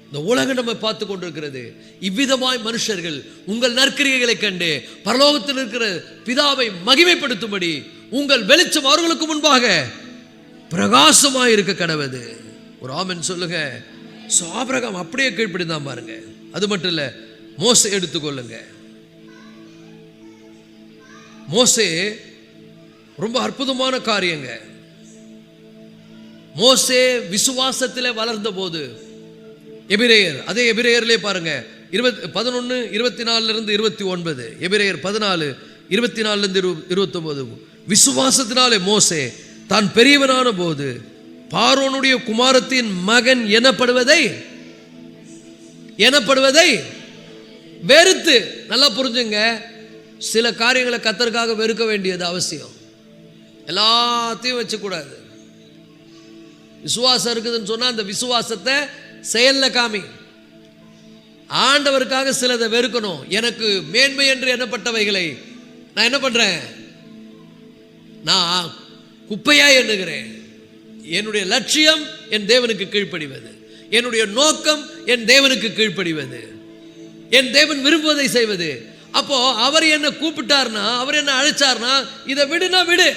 இந்த உலகம் நம்ம பார்த்து கொண்டிருக்கிறது. இவ்விதமாய் மனுஷர்கள் உங்கள் நற்கிரியைகளை கண்டு பரலோகத்தில் இருக்கிற பிதாவை மகிமைப்படுத்தும்படி உங்கள் வெளிச்சம் அவர்களுக்கு முன்பாக பிரகாசமாய் இருக்க கடவுது. ஒரு ஆமென் சொல்லுங்க. ஆபிரகாம் அப்படியே கீழ்ப்படிந்தான் பாருங்க. அது மட்டும் இல்ல, மோசே எடுத்துக்கொள்ளுங்க. மோசே ரொம்ப அற்புதமான காரியங்க. மோசே விசுவாசத்திலே வளர்ந்த போது எபிரேயர், அதே எபிரேயர்லே பாருங்க 11:24-29, எபிரேயர் 14:24-29. விசுவாசத்தினாலே மோசே தான் பெரியவனான போது பார்வோனுடைய குமாரத்தின் மகன் எனப்படுவதை வெறுத்து, நல்லா புரிஞ்சுங்க, சில காரியங்களை கர்த்தருக்காக வெறுக்க வேண்டியது அவசியம். எல்லாத்தையும் வச்சுக்கூடாது. விசுவாசம் இருக்குதுன்னு சொன்னா அந்த விசுவாசத்தை செயல்ல காமி. ஆண்டவருக்காக சிலதை வெறுக்கணும். எனக்கு மேன்மை என்று எண்ணப்பட்டவைகளை நான் என்ன பண்றேன், நான் குப்பையா எண்ணுகிறேன். என்னுடைய லட்சியம் என் தேவனுக்கு கீழ்ப்படிவது, என்னுடைய நோக்கம் என் தேவனுக்கு கீழ்ப்படிவது, என் தேவன் விரும்புவதை செய்வது. அப்போ அவர் என்ன கூப்பிட்டார்னா, அவர் என்ன அழைச்சார்னா, இதை விடுனா விடு.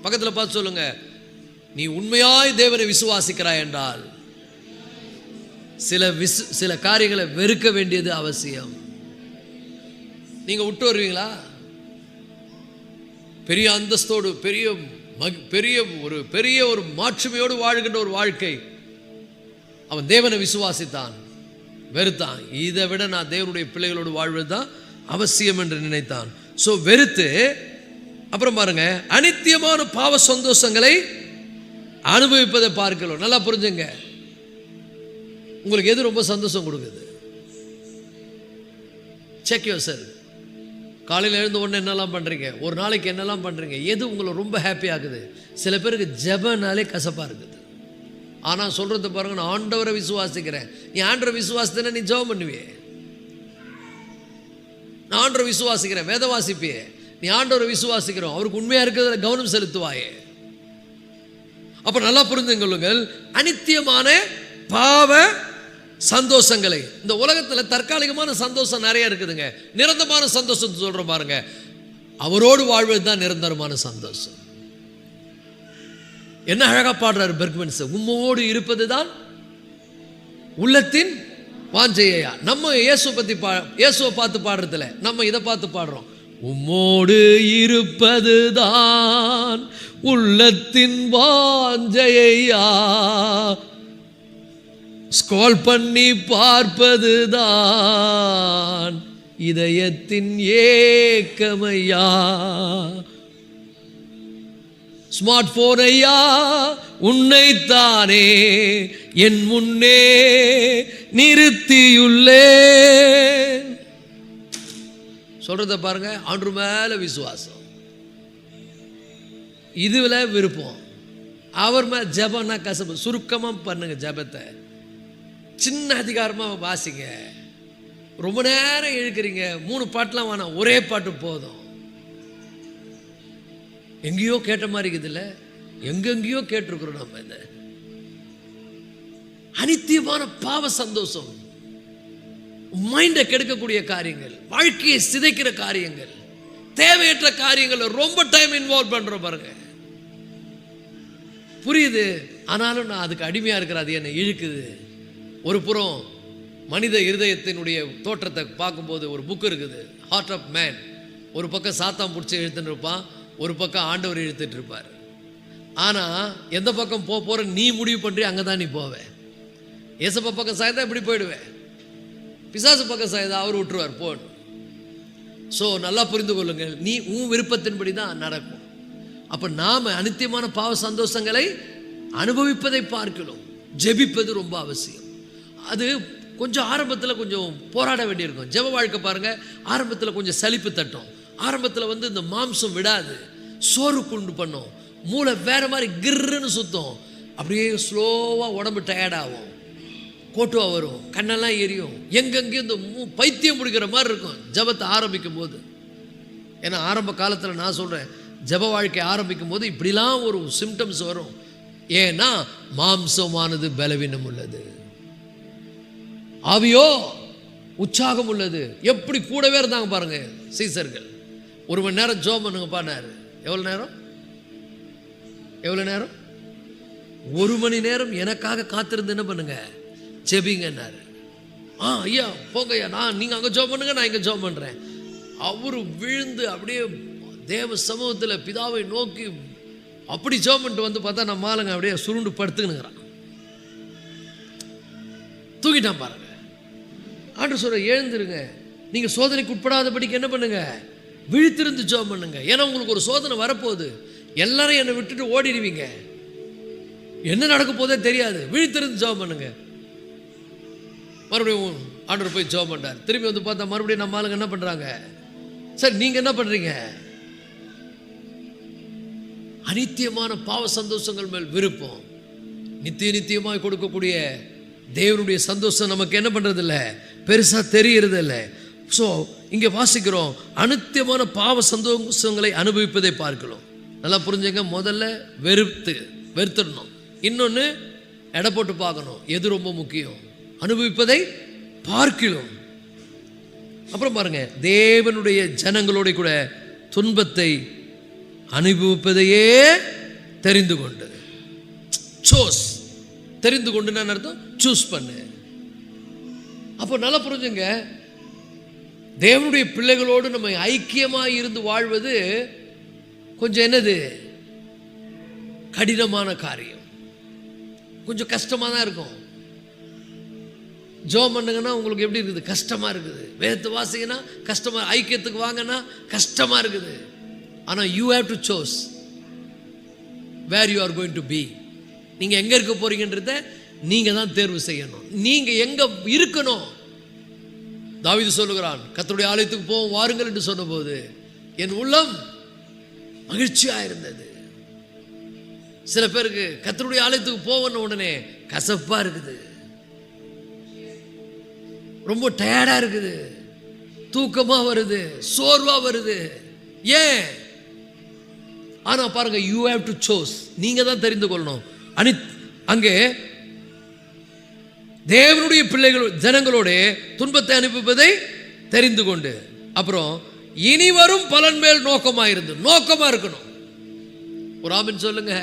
பக்கத்தில் பார்த்து சொல்லுங்க, நீ உண்மையாய் தேவனை விசுவாசிக்கிறாய் என்றால் சில காரியங்களை வெறுக்க வேண்டியது அவசியம். நீங்க விட்டு வருவீங்களா? பெரிய அந்தஸ்தோடு பெரிய ஒரு மாட்சிமையோடு வாழ்கின்ற ஒரு வாழ்க்கை. அவன் தேவனை விசுவாசித்தான், வெறுத்தான். இதை விட நான் தேவனுடைய பிள்ளைகளோடு வாழ்வதுதான் அவசியம் என்று நினைத்தான். சோ வெறுத்து, அப்புறம் பாருங்க, அனித்தியமான பாவ சந்தோஷங்களை அனுபவிப்பதை பார்க்கலாம். நல்லா புரிஞ்சுங்க, உங்களுக்கு எது ரொம்ப சந்தோஷம் கொடுக்குது? Check your self. காலையில் எழுந்த உடனே என்னெல்லாம் பண்ணுறீங்க, ஒரு நாளைக்கு என்னெல்லாம் பண்ணுறீங்க, எது உங்களை ரொம்ப ஹாப்பி ஆகுது? சில பேருக்கு ஜெபனாலே கசப்பாக இருக்குது. ஆனால் சொல்கிறது பாருங்க, நான் ஆண்டவரை விசுவாசிக்கிறேன். நீ ஆண்டவரை விசுவாசித்தேன்னா நீ ஜெபம் பண்ணுவியே. நான் ஆண்டவரை விசுவாசிக்கிறேன், வேத வாசிப்பியே. நீ ஆண்டவரை விசுவாசிக்கிறோம், அவருக்கு உண்மையாக இருக்கிறதுல கவனம் செலுத்துவாயே. அப்போ நல்லா புரிந்துங்கொள்ளுங்கள், அனித்தியமான பாவ சந்தோஷங்களை. இந்த உலகத்தில் தற்காலிகமான சந்தோஷம் நிறைய இருக்குதுங்க. நிரந்தரமான சந்தோஷத்தை சொல்றோம் பாருங்க, அவரோடு வாழ்வது தான் நிரந்தரமான சந்தோஷம். என்ன அழகா பாடுறாரு பெர்க்மன்ஸ், உம்மோடு இருப்பது தான் உள்ளத்தின் வாஞ்சையா. நம்ம இயேசுவை பார்த்து பாடுறதுல நம்ம இதை பார்த்து பாடுறோம், உம்மோடு இருப்பது தான் உள்ளத்தின் வாஞ்சையா, ஸ்க்ரோல் பண்ணி பார்ப்பது தான் இதயத்தின் ஏக்கமையா. ஸ்மார்ட் போன் ஐயா உன்னைத்தானே என் முன்னே நிறுத்தியுள்ளே. சொல்றத பாருங்க, ஆண்டு மேல விசுவாசம், இதுல விருப்பம், அவர் மேல ஜெபம்னா கசப்பு. சுருக்கமா பண்ணுங்க ஜெபத்தை, சின்ன அதிகாரமா வாசிங்க. ரொம்ப நேரம் இழுக்கிறீங்க, 3 பாட்டுலாம் வேணாம், ஒரே பாட்டு போதும். எங்கேயோ கேட்ட மாதிரி இருக்குது இல்ல, எங்கெங்கேயோ கேட்டிருக்கிறோம் நம்ம. இந்த அனித்தியமான பாவ சந்தோஷம், மைண்டை கெடுக்கக்கூடிய காரியங்கள், வாழ்க்கையை சிதைக்கிற காரியங்கள், தேவையற்ற காரியங்கள் ரொம்ப டைம் இன்வால்வ் பண்றோம் பாருங்க. புரியுது, ஆனாலும் நான் அதுக்கு அடிமையா இருக்கிற, அது என்ன இழுக்குது. ஒரு புறம் மனித இருதயத்தினுடைய தோற்றத்தை பார்க்கும்போது ஒரு புக் இருக்குது, ஹார்ட் ஆஃப் மேன். ஒரு பக்கம் சாத்தான் பிடிச்சி இழுத்துட்டு இருப்பான், ஒரு பக்கம் ஆண்டவர் இழுத்துட்டு இருப்பார். ஆனால் எந்த பக்கம் போகிற நீ முடிவு பண்ணுறி, அங்கே தான் நீ போவே. ஏசப்பா பக்கம் சாய்ந்தா இப்படி போயிடுவேன், பிசாசு பக்கம் சாய்ந்தா அவர் விட்டுருவார் போன். ஸோ நல்லா புரிந்து கொள்ளுங்கள், நீ உன் விருப்பத்தின்படி தான் நடக்கும். அப்போ நாம் அனித்தியமான பாவ சந்தோஷங்களை அனுபவிப்பதை பார்க்கணும். ஜெபிப்பது ரொம்ப அவசியம். அது கொஞ்சம் ஆரம்பத்தில் கொஞ்சம் போராட வேண்டியிருக்கும். ஜெப வாழ்க்கை பாருங்க, ஆரம்பத்தில் கொஞ்சம் சலிப்பு தட்டும். ஆரம்பத்தில் இந்த மாம்சம் விடாது, சோறு கொண்டு பண்ணும், மூளை வேற மாதிரி கிர்ன்னு சுத்தம், அப்படியே ஸ்லோவாக உடம்பு டயர்டாகும், கோட்டுவா வரும், கண்ணெல்லாம் எரியும், எங்கெங்கேயும் இந்த பைத்தியம் பிடிக்கிற மாதிரி இருக்கும் ஜபத்தை ஆரம்பிக்கும் போது. ஏன்னா ஆரம்ப காலத்தில் நான் சொல்கிறேன், ஜப வாழ்க்கை ஆரம்பிக்கும் போது இப்படிலாம் ஒரு சிம்டம்ஸ் வரும். ஏன்னா மாம்சமானது பலவீனம் உள்ளது, ஆவியோ உற்சாகம் உள்ளது. எப்படி கூடவே இருந்தாங்க பாருங்க சீசர்கள். 1 மணி நேரம் ஜோம் பண்ணுங்க பாரு. எவ்வளோ நேரம்? 1 மணி நேரம் எனக்காக காத்திருந்து என்ன பண்ணுங்க, ஜெபிங்கன்னாரு. ஐயா போங்க ஐயா, நீங்கள் அங்கே ஜோம் பண்ணுங்க, நான் இங்கே ஜோம் பண்ணுறேன். அவரு விழுந்து அப்படியே தேவ சமூகத்தில் பிதாவை நோக்கி அப்படி ஜோம் பண்ணிட்டு வந்து பார்த்தா நம்ம ஆளுங்க அப்படியே சுருண்டு படுத்துக்கினுங்கிறான், தூக்கிட்டான் பாருங்க. ஆண்டவர் சொல்ற, எழுந்துருங்க, நீங்கள் சோதனைக்கு உட்படாதபடிக்கு என்ன பண்ணுங்க, விழித்திருந்து ஜெபம் பண்ணுங்க. ஏன்னா உங்களுக்கு ஒரு சோதனை வரப்போகுது, எல்லாரும் என்னை விட்டுட்டு ஓடிடுவீங்க, என்ன நடக்க போதே தெரியாது, விழித்திருந்து ஜெபம் பண்ணுங்க. மறுபடியும் ஆண்டவர் போய் ஜெபம் பண்றார். திரும்பி வந்து பார்த்தா மறுபடியும் நம்ம ஆளுங்க என்ன பண்றாங்க, சரி நீங்க என்ன பண்றீங்க? அனித்தியமான பாவ சந்தோஷங்கள் மேல் விருப்பம். நித்தியமாய் கொடுக்கக்கூடிய தேவனுடைய சந்தோஷம் நமக்கு என்ன பண்றது இல்லை, பெருசா தெரியறது இல்லை. ஸோ இங்கே வாசிக்கிறோம், அனித்தியமான பாவ சந்தோஷங்களை அனுபவிப்பதை பார்க்கலாம். நல்லா புரிஞ்சுங்க, முதல்ல வெறுத்துடணும். இன்னொன்று எடை போட்டு பார்க்கணும், எது ரொம்ப முக்கியம், அனுபவிப்பதை பார்க்கலாம். அப்புறம் பாருங்க, தேவனுடைய ஜனங்களோட கூட துன்பத்தை அனுபவிப்பதையே தெரிந்து கொண்டு, சோஸ், தெரிந்து கொண்டு நான் அர்த்தம் சூஸ் பண்ணு. அப்போ நல்லா புரிஞ்சுங்க, தேவனுடைய பிள்ளைகளோடு நம்ம ஐக்கியமாக இருந்து வாழ்வது கொஞ்சம் என்னது, கடினமான காரியம், கொஞ்சம் கஷ்டமாக தான் இருக்கும். ஜோம் பண்ணுங்கன்னா உங்களுக்கு எப்படி இருக்குது, கஷ்டமாக இருக்குது. வேதத்தை வாசிங்கன்னா கஷ்டமாக, ஐக்கியத்துக்கு வாங்கன்னா கஷ்டமாக இருக்குது. ஆனால் you have to choose where you are going to be. நீங்கள் எங்கே இருக்க போறீங்கன்றத நீங்கள் தான் தேர்வு செய்யணும். நீங்கள் எங்கே இருக்கணும். தாவீது சொல்லுகிறான், கர்த்தருடைய ஆலயத்துக்கு போவோம் வாருங்கள் என்று சொன்னபோது என் உள்ளம் மகிழ்ச்சியாக இருந்தது. சில பேருக்கு கர்த்தருடைய ஆலயத்துக்கு போவன உடனே கசப்பாக இருக்குது, ரொம்ப டயர்டாக இருக்குது, தூக்கமாக வருது, சோர்வாக வருது. ஏன்? ஆனால் பாருங்க, யூ ஹேவ் டு சோஸ். நீங்கள் தான் தெரிந்து கொள்ளணும். அங்கே தேவனுடைய பிள்ளைகள் ஜனங்களோட துன்பத்தை அனுப்புவதை தெரிந்து கொண்டு, அப்புறம் இனி வரும் பலன் மேல் நோக்கமாக இருந்து, நோக்கமாக இருக்கணும். ஒரு ஆமென் சொல்லுங்க.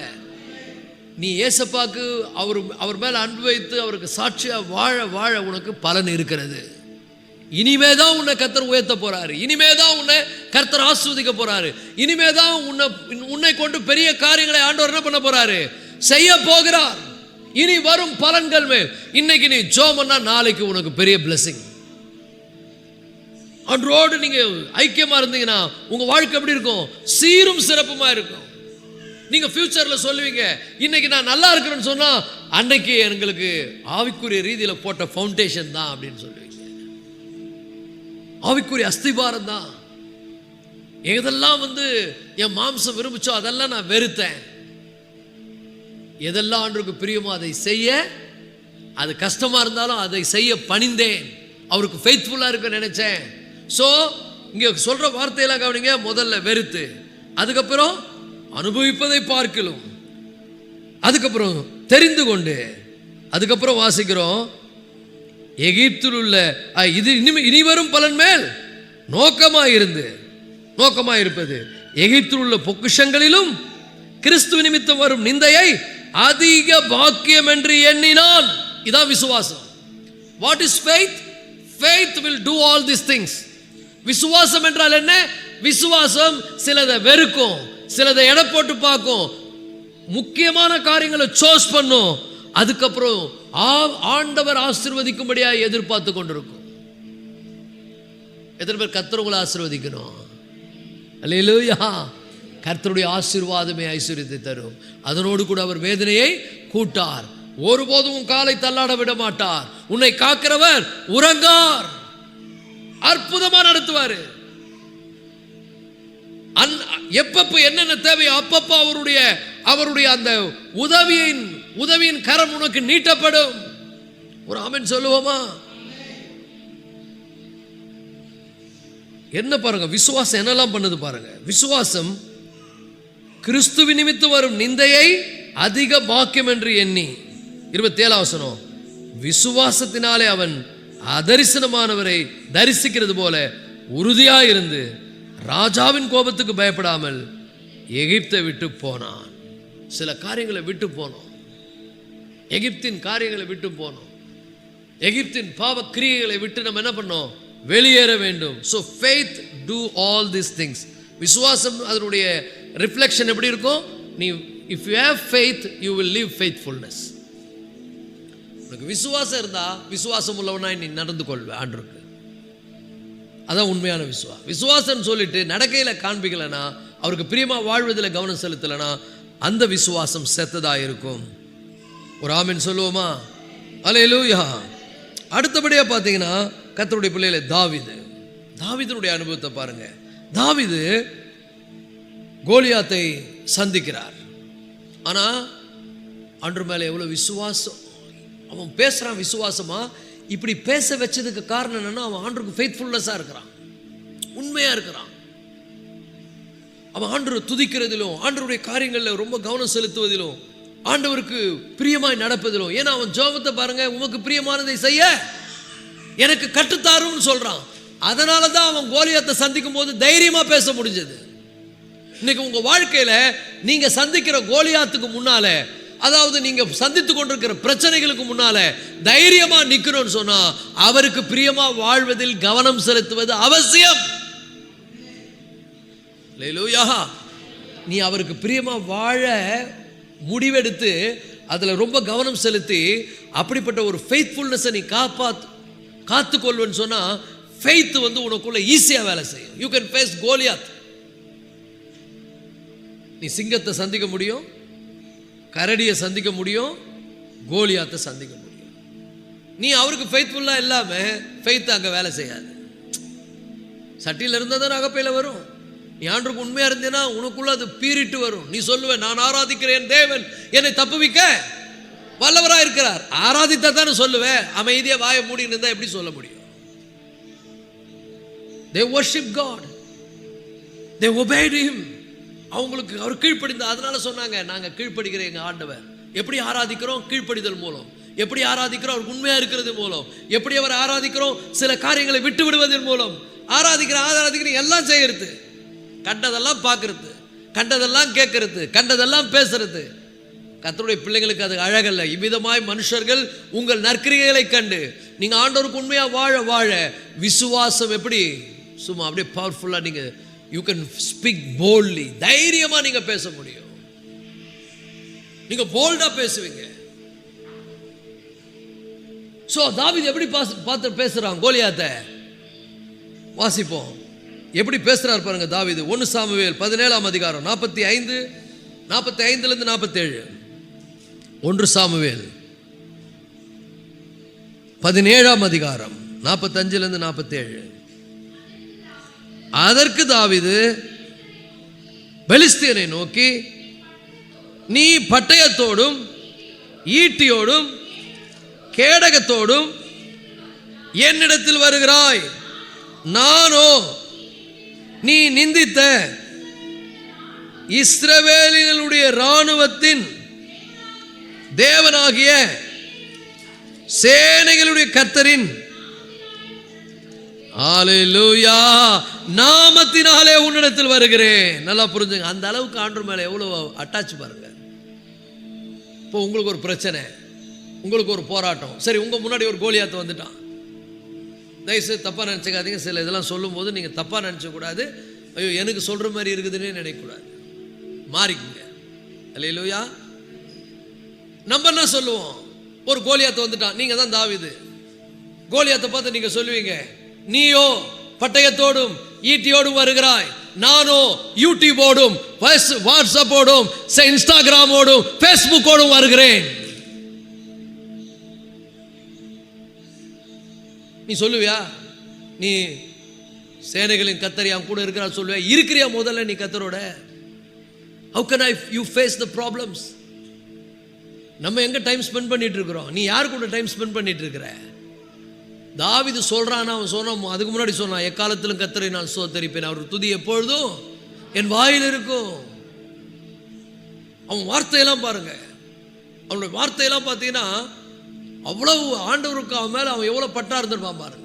நீ ஏசப்பாக்கு அவர் மேல் அன்பு வைத்து அவருக்கு சாட்சியா வாழ வாழ உனக்கு பலன் இருக்கிறது. இனிமேதான் உன்னை கர்த்தர் உயர்த்த போறாரு, இனிமேதான் உன்னை கர்த்தர் ஆசீர்வதிக்க போறாரு, இனிமேதான் உன்னை கொண்டு பெரிய காரியங்களை ஆண்டவர் என்ன பண்ண போறாரு, செய்ய போகிறார். இனி வரும் பலன்கள் மேல். இன்னைக்கு நீ ஜோமன்னா நாளைக்கு உனக்கு பெரிய பிளஸிங். அன்றோடு நீங்க ஐக்கியமா இருந்தீங்கன்னா உங்க வாழ்க்கை எப்படி இருக்கும், சீரும் சிறப்புமா இருக்கும். நீங்க ஃபியூச்சர்ல சொல்லுவீங்க, இன்னைக்கு நான் நல்லா இருக்கிறேன்னு சொன்னா அன்னைக்கு எங்களுக்கு ஆவிக்குரிய ரீதியில போட்ட ஃபவுண்டேஷன் தான் அப்படின்னு சொல்லுவீங்க. ஆவிக்குரிய அஸ்திபாரம் தான். எதெல்லாம் என் மாம்சம் விரும்பிச்சோ அதெல்லாம் நான் வெறுத்தேன். எதெல்லாம் ஆண்டவருக்கு பிரியமோ அதை செய்ய, அது கஷ்டமா இருந்தாலும் அதை செய்ய பணிந்தேன். அவருக்கு ஃபெய்த்ஃபுல்லா இருக்க நினைச்சேன். ஸோ இங்க சொல்ற வார்த்தையெல்லாம் கவனிங்க. முதல்ல வெறுத்து, அதுக்கப்புறம் அனுபவிப்பதை பார்க்கலும், அதுக்கப்புறம் தெரிந்து கொண்டு, அதுக்கப்புறம் வாசிக்கிறோம் எகிப்தில் உள்ள இது இனி வரும் பலன் மேல் நோக்கமாய் இருப்பது, எகிப்தில் உள்ள பொக்கிஷங்களிலும் கிறிஸ்துவ நிமித்தம் வரும் நிந்தையை அதிக பாக்கியம் என்று எண்ணினான். இதான் விசுவாசம். What is faith? Faith will do all these things. விசுவாசம் என்றால் என்ன? விசுவாசம் சிலதை வெறுக்கும், சிலதை எடை போட்டு பார்க்கும், முக்கியமான காரியங்களை சோஸ் பண்ணும், அதுக்கப்புறம் ஆண்டவர் ஆசீர்வதிக்கும்படியாக எதிர்பார்த்து கொண்டிருக்கும். எத்தனை பேர் கர்த்தர் உங்களை ஆசீர்வதிக்கணும்? அல்லேலூயா. கர்த்தருடைய ஆசீர்வாதமே ஐஸ்வர்யத்தை தரும், அதனோடு கூட அவர் வேதனையை கூட்டார். ஒருபோதும் உன் காலை தள்ளாட விட மாட்டார். உன்னை காக்கிறவர் உறங்கார், அற்புதமா நடத்துவார். எப்பப்ப என்னென்ன தேவை அப்பப்ப அவருடைய அந்த உதவியின் கரம் உனக்கு நீட்டப்படும். ஒரு ஆமென் சொல்லுவோமா? என்ன பாருங்க, விசுவாசம் என்னெல்லாம் பண்ணுது பாருங்க. விசுவாசம் கிறிஸ்துவின் நிமித்தம் வரும் நிந்தையை அதிக பாக்கியம் என்று எண்ணி. 27 வசனம், விசுவாசத்தினாலே அவன் அதரிசனமானவரை தரிசிக்கிறது போல உறுதியாயிருந்து ராஜாவின் கோபத்துக்கு பயப்படாமல் எகிப்தை விட்டு போனான். சில காரியங்களை விட்டு போனோம், எகிப்தின் காரியங்களை விட்டு போனோம், எகிப்தின் பாவ கிரியைகளை விட்டு நம்ம என்ன பண்ணோம், வெளியேற வேண்டும். So faith do all these things. விசுவாசம் அதனுடைய ரிஃப்ளெக்ஷன் எப்படி இருக்கும்? நீ if you have faith you will live faithfulness. உனக்கு விசுவாசம் இருந்தா விசுவாசம் உள்ளவனாய் நீ நடந்து கொள்வ ஆண்டவருக்கு. அதான் உண்மையான விசுவாசம் சொல்லிட்டு நடக்கையில காண்பிக்கலனா, அவருக்கு பிரியமா வாழ்வதில் கவனம் செலுத்தலனா அந்த விசுவாசம் செத்ததா இருக்கும். ஒரு ஆமென் சொல்லுவோமா? அல்லேலூயா. அடுத்தபடியா பார்த்தீங்கன்னா கர்த்தருடைய பிள்ளைகளே தாவீதுனுடைய அனுபவத்தை பாருங்க. தாவீது கோலியாத்தை சந்திக்கிறார். ஆனா ஆண்டவர் மேல எவ்வளவு விசுவாசம். அவன் பேசுறான் விசுவாசமா. இப்படி பேச வச்சதுக்கு காரணம் என்னன்னா, அவன் ஆண்டவருக்கு ஃபெய்த்ஃபுல்னஸா இருக்கிறான், உண்மையா இருக்கிறான். அவன் ஆண்டவரை துதிக்கிறதிலும் ஆண்டவருடைய காரியங்களில் ரொம்ப கவனம் செலுத்துவதிலும் ஆண்டவருக்கு பிரியமாய் நடப்பதிலும். ஏன்னா அவன் ஜெபத்தை பாருங்க, உமக்கு பிரியமானதை செய்ய எனக்கு கற்றுத்தாருன்னு சொல்றான். அதனால தான் அவன் கோலியாத்தை சந்திக்கும் போது தைரியமா பேச முடிஞ்சது. இன்னைக்கு உங்க வாழ்க்கையில நீங்க சந்திக்கிற கோலியாத்துக்கு முன்னால அதாவது நீங்க சந்தித்து கொண்டிருக்கிற பிரச்சனைகளுக்கு முன்னால தைரியமா நிக்கணும்னு சொன்னா அவருக்கு பிரியமா வாழ்வதில் கவனம் செலுத்துவது அவசியம். அல்லேலூயா. நீ அவருக்கு பிரியமா வாழ முடிவெடுத்து அதுல ரொம்ப கவனம் செலுத்தி அப்படிப்பட்ட ஒரு ஃபெய்த்ஃபுல்னஸை நீ காத்துக்கொள்வன்னு சொன்னா ஃபெய்த் உனக்குள்ள ஈஸியா வேலை செய்யும். You can face Goliath. நீ சிங்கத்தை சந்திக்க முடியும், கரடியை சந்திக்க முடியும், கோலியாத்தை சந்திக்க முடியும். நீ அவருக்கு ஃபெய்த்ஃபுல்லா இல்லாம ஃபெய்த் அங்க வேலை செய்யாது. சட்டியில் இருந்தா தான் அகப்பையில வரும். நீ ஆண்டவருக்கு உண்மையா இருந்தேன்னா உனக்குள்ள அது பீறிட்டு வரும். நீ சொல்லுவ, நான் ஆராதிக்கிறேன், தேவன் என்னை தப்புவிக்க வல்லவரா இருக்கிறார். ஆராதித்தா தானே சொல்லுவேன். அமைதியா வாயை மூடி இருந்தா எப்படி சொல்ல முடியும்? They worship God. They obeyed him. அவங்களுக்கு அவர் கீழ்ப்படிந்த. அதனால சொன்னாங்க, நாங்க கீழ்ப்படுகிற எங்க ஆண்டவர். எப்படி ஆராதிக்கிறோம்? கீழ்ப்படிதல் மூலம். எப்படி ஆராதிக்கிறோம்? அவர் உண்மையா இருக்கிறது மூலம். எப்படி அவர் ஆராதிக்கிறோம்? சில காரியங்களை விட்டு விடுவதன் மூலம். ஆராதிக்கிற எல்லாம் செய்யறது, கண்டதெல்லாம் பார்க்கறது, கண்டதெல்லாம் கேட்கறது, கண்டதெல்லாம் பேசுறது. கர்த்தருடைய பிள்ளைங்களுக்கு அது அழகல்ல. இவ்விதமாய் மனுஷர்கள் உங்கள் நற்கிரியைகளை கண்டு நீங்க ஆண்டவருக்கு உண்மையா வாழ வாழ விசுவாசம் எப்படி சும்மா அப்படியே பவர்ஃபுல்லா நீங்க யூ கேன் ஸ்பீக் போல்ட்லி. தைரியமா நீங்க பேச முடியும். நீங்க போல்டா பேசுவீங்க. சோ தாவீது எப்படி பார்த்து பேசுறான் கோலியாத்தை வாசிப்போம். எப்படி பேசுறார் பாருங்க தாவீது. 1 சாமுவேல் 17ஆம் அதிகாரம் 45 45லிருந்து 47. 1 சாமுவேல் 17ஆம் அதிகாரம் 45லிருந்து 47. அதற்கு தாவீது பெலிஸ்தியனை நோக்கி, நீ பட்டயத்தோடும் ஈட்டியோடும் கேடகத்தோடும் என்னிடத்தில் வருகிறாய், நானோ நீ நிந்தித்த இஸ்ரவேலிகளுடைய இராணுவத்தின் தேவனாகிய சேனைகளுடைய கர்த்தரின் அல்லேலூயா நாமத்தினாலே உன்னிடத்தில் வருகிறேன். நல்லா புரிஞ்சுங்க. அந்த அளவுக்கு ஆண்டவர் மேல எவ்வளவு அட்டாச் பாருங்க. இப்போ உங்களுக்கு ஒரு பிரச்சனை, உங்களுக்கு ஒரு போராட்டம். சரி, உங்க முன்னாடி ஒரு கோலியாத்து வந்துட்டான். தயவுசெய்து தப்பா நினைச்சுக்காதீங்க. சில இதெல்லாம் சொல்லும் போது நீங்க தப்பா நினைச்ச கூடாது. ஐயோ எனக்கு சொல்ற மாதிரி இருக்குதுன்னு நினைக்கக்கூடாது. மாறிக்குங்க. அல்லேலூயா. நம்ம என்ன சொல்லுவோம்? ஒரு கோலியாத்து வந்துட்டான். நீங்க தான் தாவீது. கோலியாத்தை பார்த்து நீங்க சொல்லுவீங்க, நீயோ பட்டயத்தோடும் ஈட்டியோடும் வருகிறாய், நானோ யூடியூபோடும் வாட்ஸ்அப்போடும் இன்ஸ்டாகிராமோடும் பேஸ்புக்கோடும் வருகிறேன். நீ சொல்லுவியா? நீ சேனைகளின் கர்த்தர் என் கூட இருக்கிறார் சொல்லுவியா? இருக்கிறியா முதல்ல நீ கர்த்தரோட? How can you face the problems? நம்ம எங்க டைம் ஸ்பெண்ட் பண்ணிட்டு இருக்கிறோம்? நீ யார் கூட டைம் ஸ்பெண்ட் பண்ணிட்டு இருக்கிற? தாவீது சொல்றான், அவன் சொன்னான், அதுக்கு முன்னாடி சொன்னான், எக்காலத்திலும் கர்த்தரை நான் ஸ்தோத்தரிப்பேன், அவர் துதி எப்பொழுதும் என் வாயில் இருக்கும். அவன் வார்த்தையெல்லாம் பாருங்க. அவனுடைய வார்த்தையெல்லாம் பார்த்தீங்கன்னா அவ்வளவு ஆண்டவருக்கு அவன் மேல அவன் எவ்வளவு பட்டா இருந்திருப்பான் பாருங்க.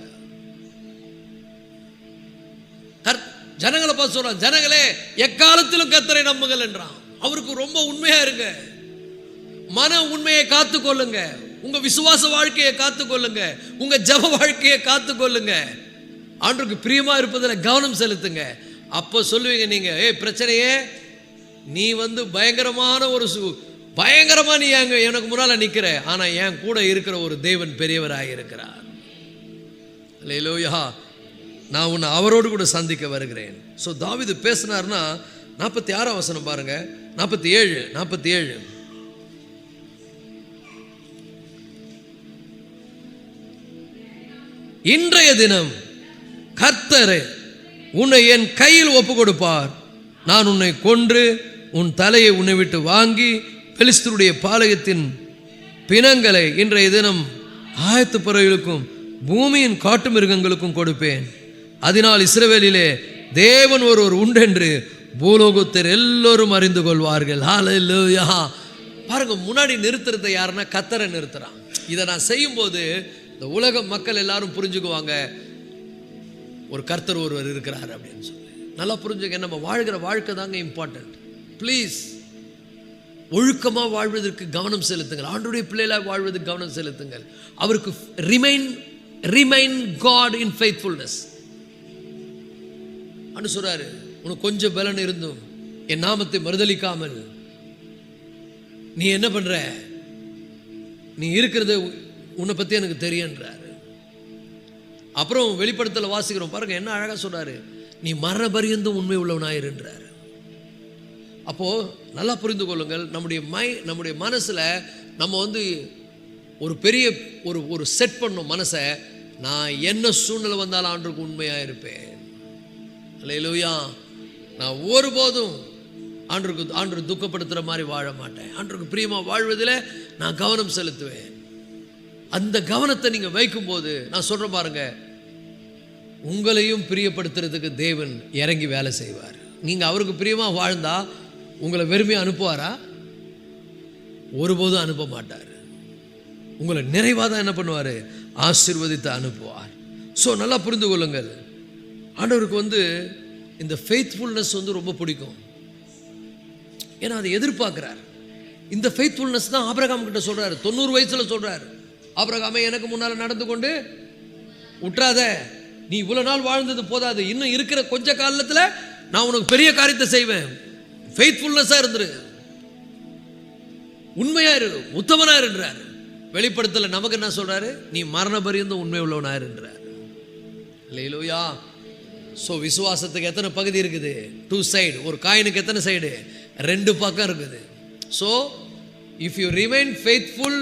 ஜனங்களை பார்த்து சொல்றான், ஜனங்களே எக்காலத்திலும் கர்த்தரை நம்புங்கள் என்றான். அவருக்கு ரொம்ப உண்மையா இருங்க. மன உண்மையை காத்துக்கொள்ளுங்க. உங்க விசுவாச வாழ்க்கையை காத்துக்கொள்ளுங்க. உங்க ஜெப வாழ்க்கையை காத்துக்கொள்ளுங்க. ஆண்டவருக்கு பிரியமா இருப்பதில் கவனம் செலுத்துங்க. அப்போ சொல்லுவீங்க நீங்க, பிரச்சனையே நீ பயங்கரமான ஒரு பயங்கரமா நீ எனக்கு முன்னால நிக்கிற, ஆனா என் கூட இருக்கிற ஒரு தேவன் பெரியவராக இருக்கிறார். அல்லேலூயா. நான் உன்னை அவரோடு கூட சந்திக்க வருகிறேன். ஸோ தாவீது பேசினார்னா 46ஆம் வசனம் பாருங்க. 47 இன்றைய தினம் கர்த்தர் உன்னை என் கையில் ஒப்பு கொடுப்பார். நான் உன்னை கொன்று உன் தலையை உன்னை விட்டு வாங்கி பெலிஸ்தருடைய பாளையத்தின் பிணங்களை இன்றைய தினம் ஆயத்து பறவைகளுக்கும் பூமியின் காட்டு மிருகங்களுக்கும் கொடுப்பேன். அதனால் இஸ்ரவேலிலே தேவன் ஒருவர் உண்டென்று பூலோகத்தர் எல்லோரும் அறிந்து கொள்வார்கள். ஹல்லேலூயா. பாருங்க, முன்னாடி நிறுத்துறதை யாருன்னா கர்த்தரை நிறுத்துறான். இதை நான் செய்யும்போது இந்த உலக மக்கள் எல்லாரும் புரிஞ்சுக்குவாங்க, ஒரு கர்த்தர் ஒருவர் இருக்கிறார் அப்படின்னு சொல்லி. நல்லா புரிஞ்சுக்க. நம்ம வாழ்கிற வாழ்க்கை தாங்க இம்பார்ட்டன்ட். ப்ளீஸ் ஒழுக்கமாக வாழ்வதற்கு கவனம் செலுத்துங்கள். ஆண்டவருடைய பிள்ளைகளாக வாழ்வதற்கு கவனம் செலுத்துங்கள். அவருக்கு ரிமைன் காட் இன் ஃபெய்த்ஃபுல்னஸ் அன்னு சொல்றாரு. உனக்கு கொஞ்சம் பலன் இருந்தும் என் நாமத்தை மறுதலிக்காமல் நீ என்ன பண்ற, நீ இருக்கிறது உன்னை பத்தி எனக்கு தெரியுன்றாரு. அப்புறம் வெளிப்படுத்தல வாசிக்கிறோம் பாருங்க, என்ன அழகா சொல்றாரு, நீ மரண பரியந்தும் உண்மை உள்ளவனாயிருன்றார். அப்போ நல்லா புரிந்து கொள்ளுங்கள், நம்முடைய மனசுல நம்ம ஒரு பெரிய ஒரு செட் பண்ணும் மனசை, நான் என்ன சூழ்நிலை வந்தாலும் ஆண்டவருக்கு உண்மையா இருப்பேன். அல்லேலூயா. நான் ஒருபோதும் ஆண்டவருக்கு துக்கப்படுத்துற மாதிரி வாழ மாட்டேன். ஆண்டவருக்கு பிரியமா வாழ்வதில் நான் கவனம் செலுத்துவேன். அந்த கவனத்தை நீங்க வைக்கும் போது நான் சொல்றேன் பாருங்க, உங்களையும் பிரியப்படுத்துறதுக்கு தேவன் இறங்கி வேலை செய்வார். நீங்க அவருக்கு பிரியமா வாழ்ந்தா உங்களை வெறுமையா அனுப்புவாரா? ஒருபோதும் அனுப்ப மாட்டார். உங்களை நிறைவாக தான் என்ன பண்ணுவார், ஆசீர்வதித்து அனுப்புவார். ஸோ நல்லா புரிந்து கொள்ளுங்கள், ஆண்டவருக்கு இந்த ஃபெய்த்ஃபுல்னஸ் ரொம்ப பிடிக்கும். ஏன்னா அதை எதிர்பார்க்கிறார். இந்த ஃபெய்த்ஃபுல்னஸ் தான் ஆபிரகாம் கிட்ட சொல்றாரு. 90 வயசுல சொல்றாரு, ஆபிரகாமே எனக்கு முன்னால நடந்து கொண்டு விட்டுறாத, நீ இவ்வளவு நாள் வாழ்ந்தது போதாது, இன்னும் இருக்கிற கொஞ்ச காலத்துல நான் உனக்கு பெரிய காரியத்தை செய்வேன். ஃபெய்த்ஃபுல்னஸா இருந்துரு, உண்மையா இரு, உத்தமனா இருன்றார். வெளிப்படுத்தல நமக்கு என்ன சொல்றாரு, நீ மரண பரியந்தும் உண்மை உள்ளவனா இருன்றார். அல்லேலூயா. ஸோ விசுவாசத்துக்கு எத்தனை பகுதி இருக்குது? 2 சைடு. ஒரு காயினுக்கு எத்தனை சைடு? 2 பக்கம் இருக்குது. So if you remain faithful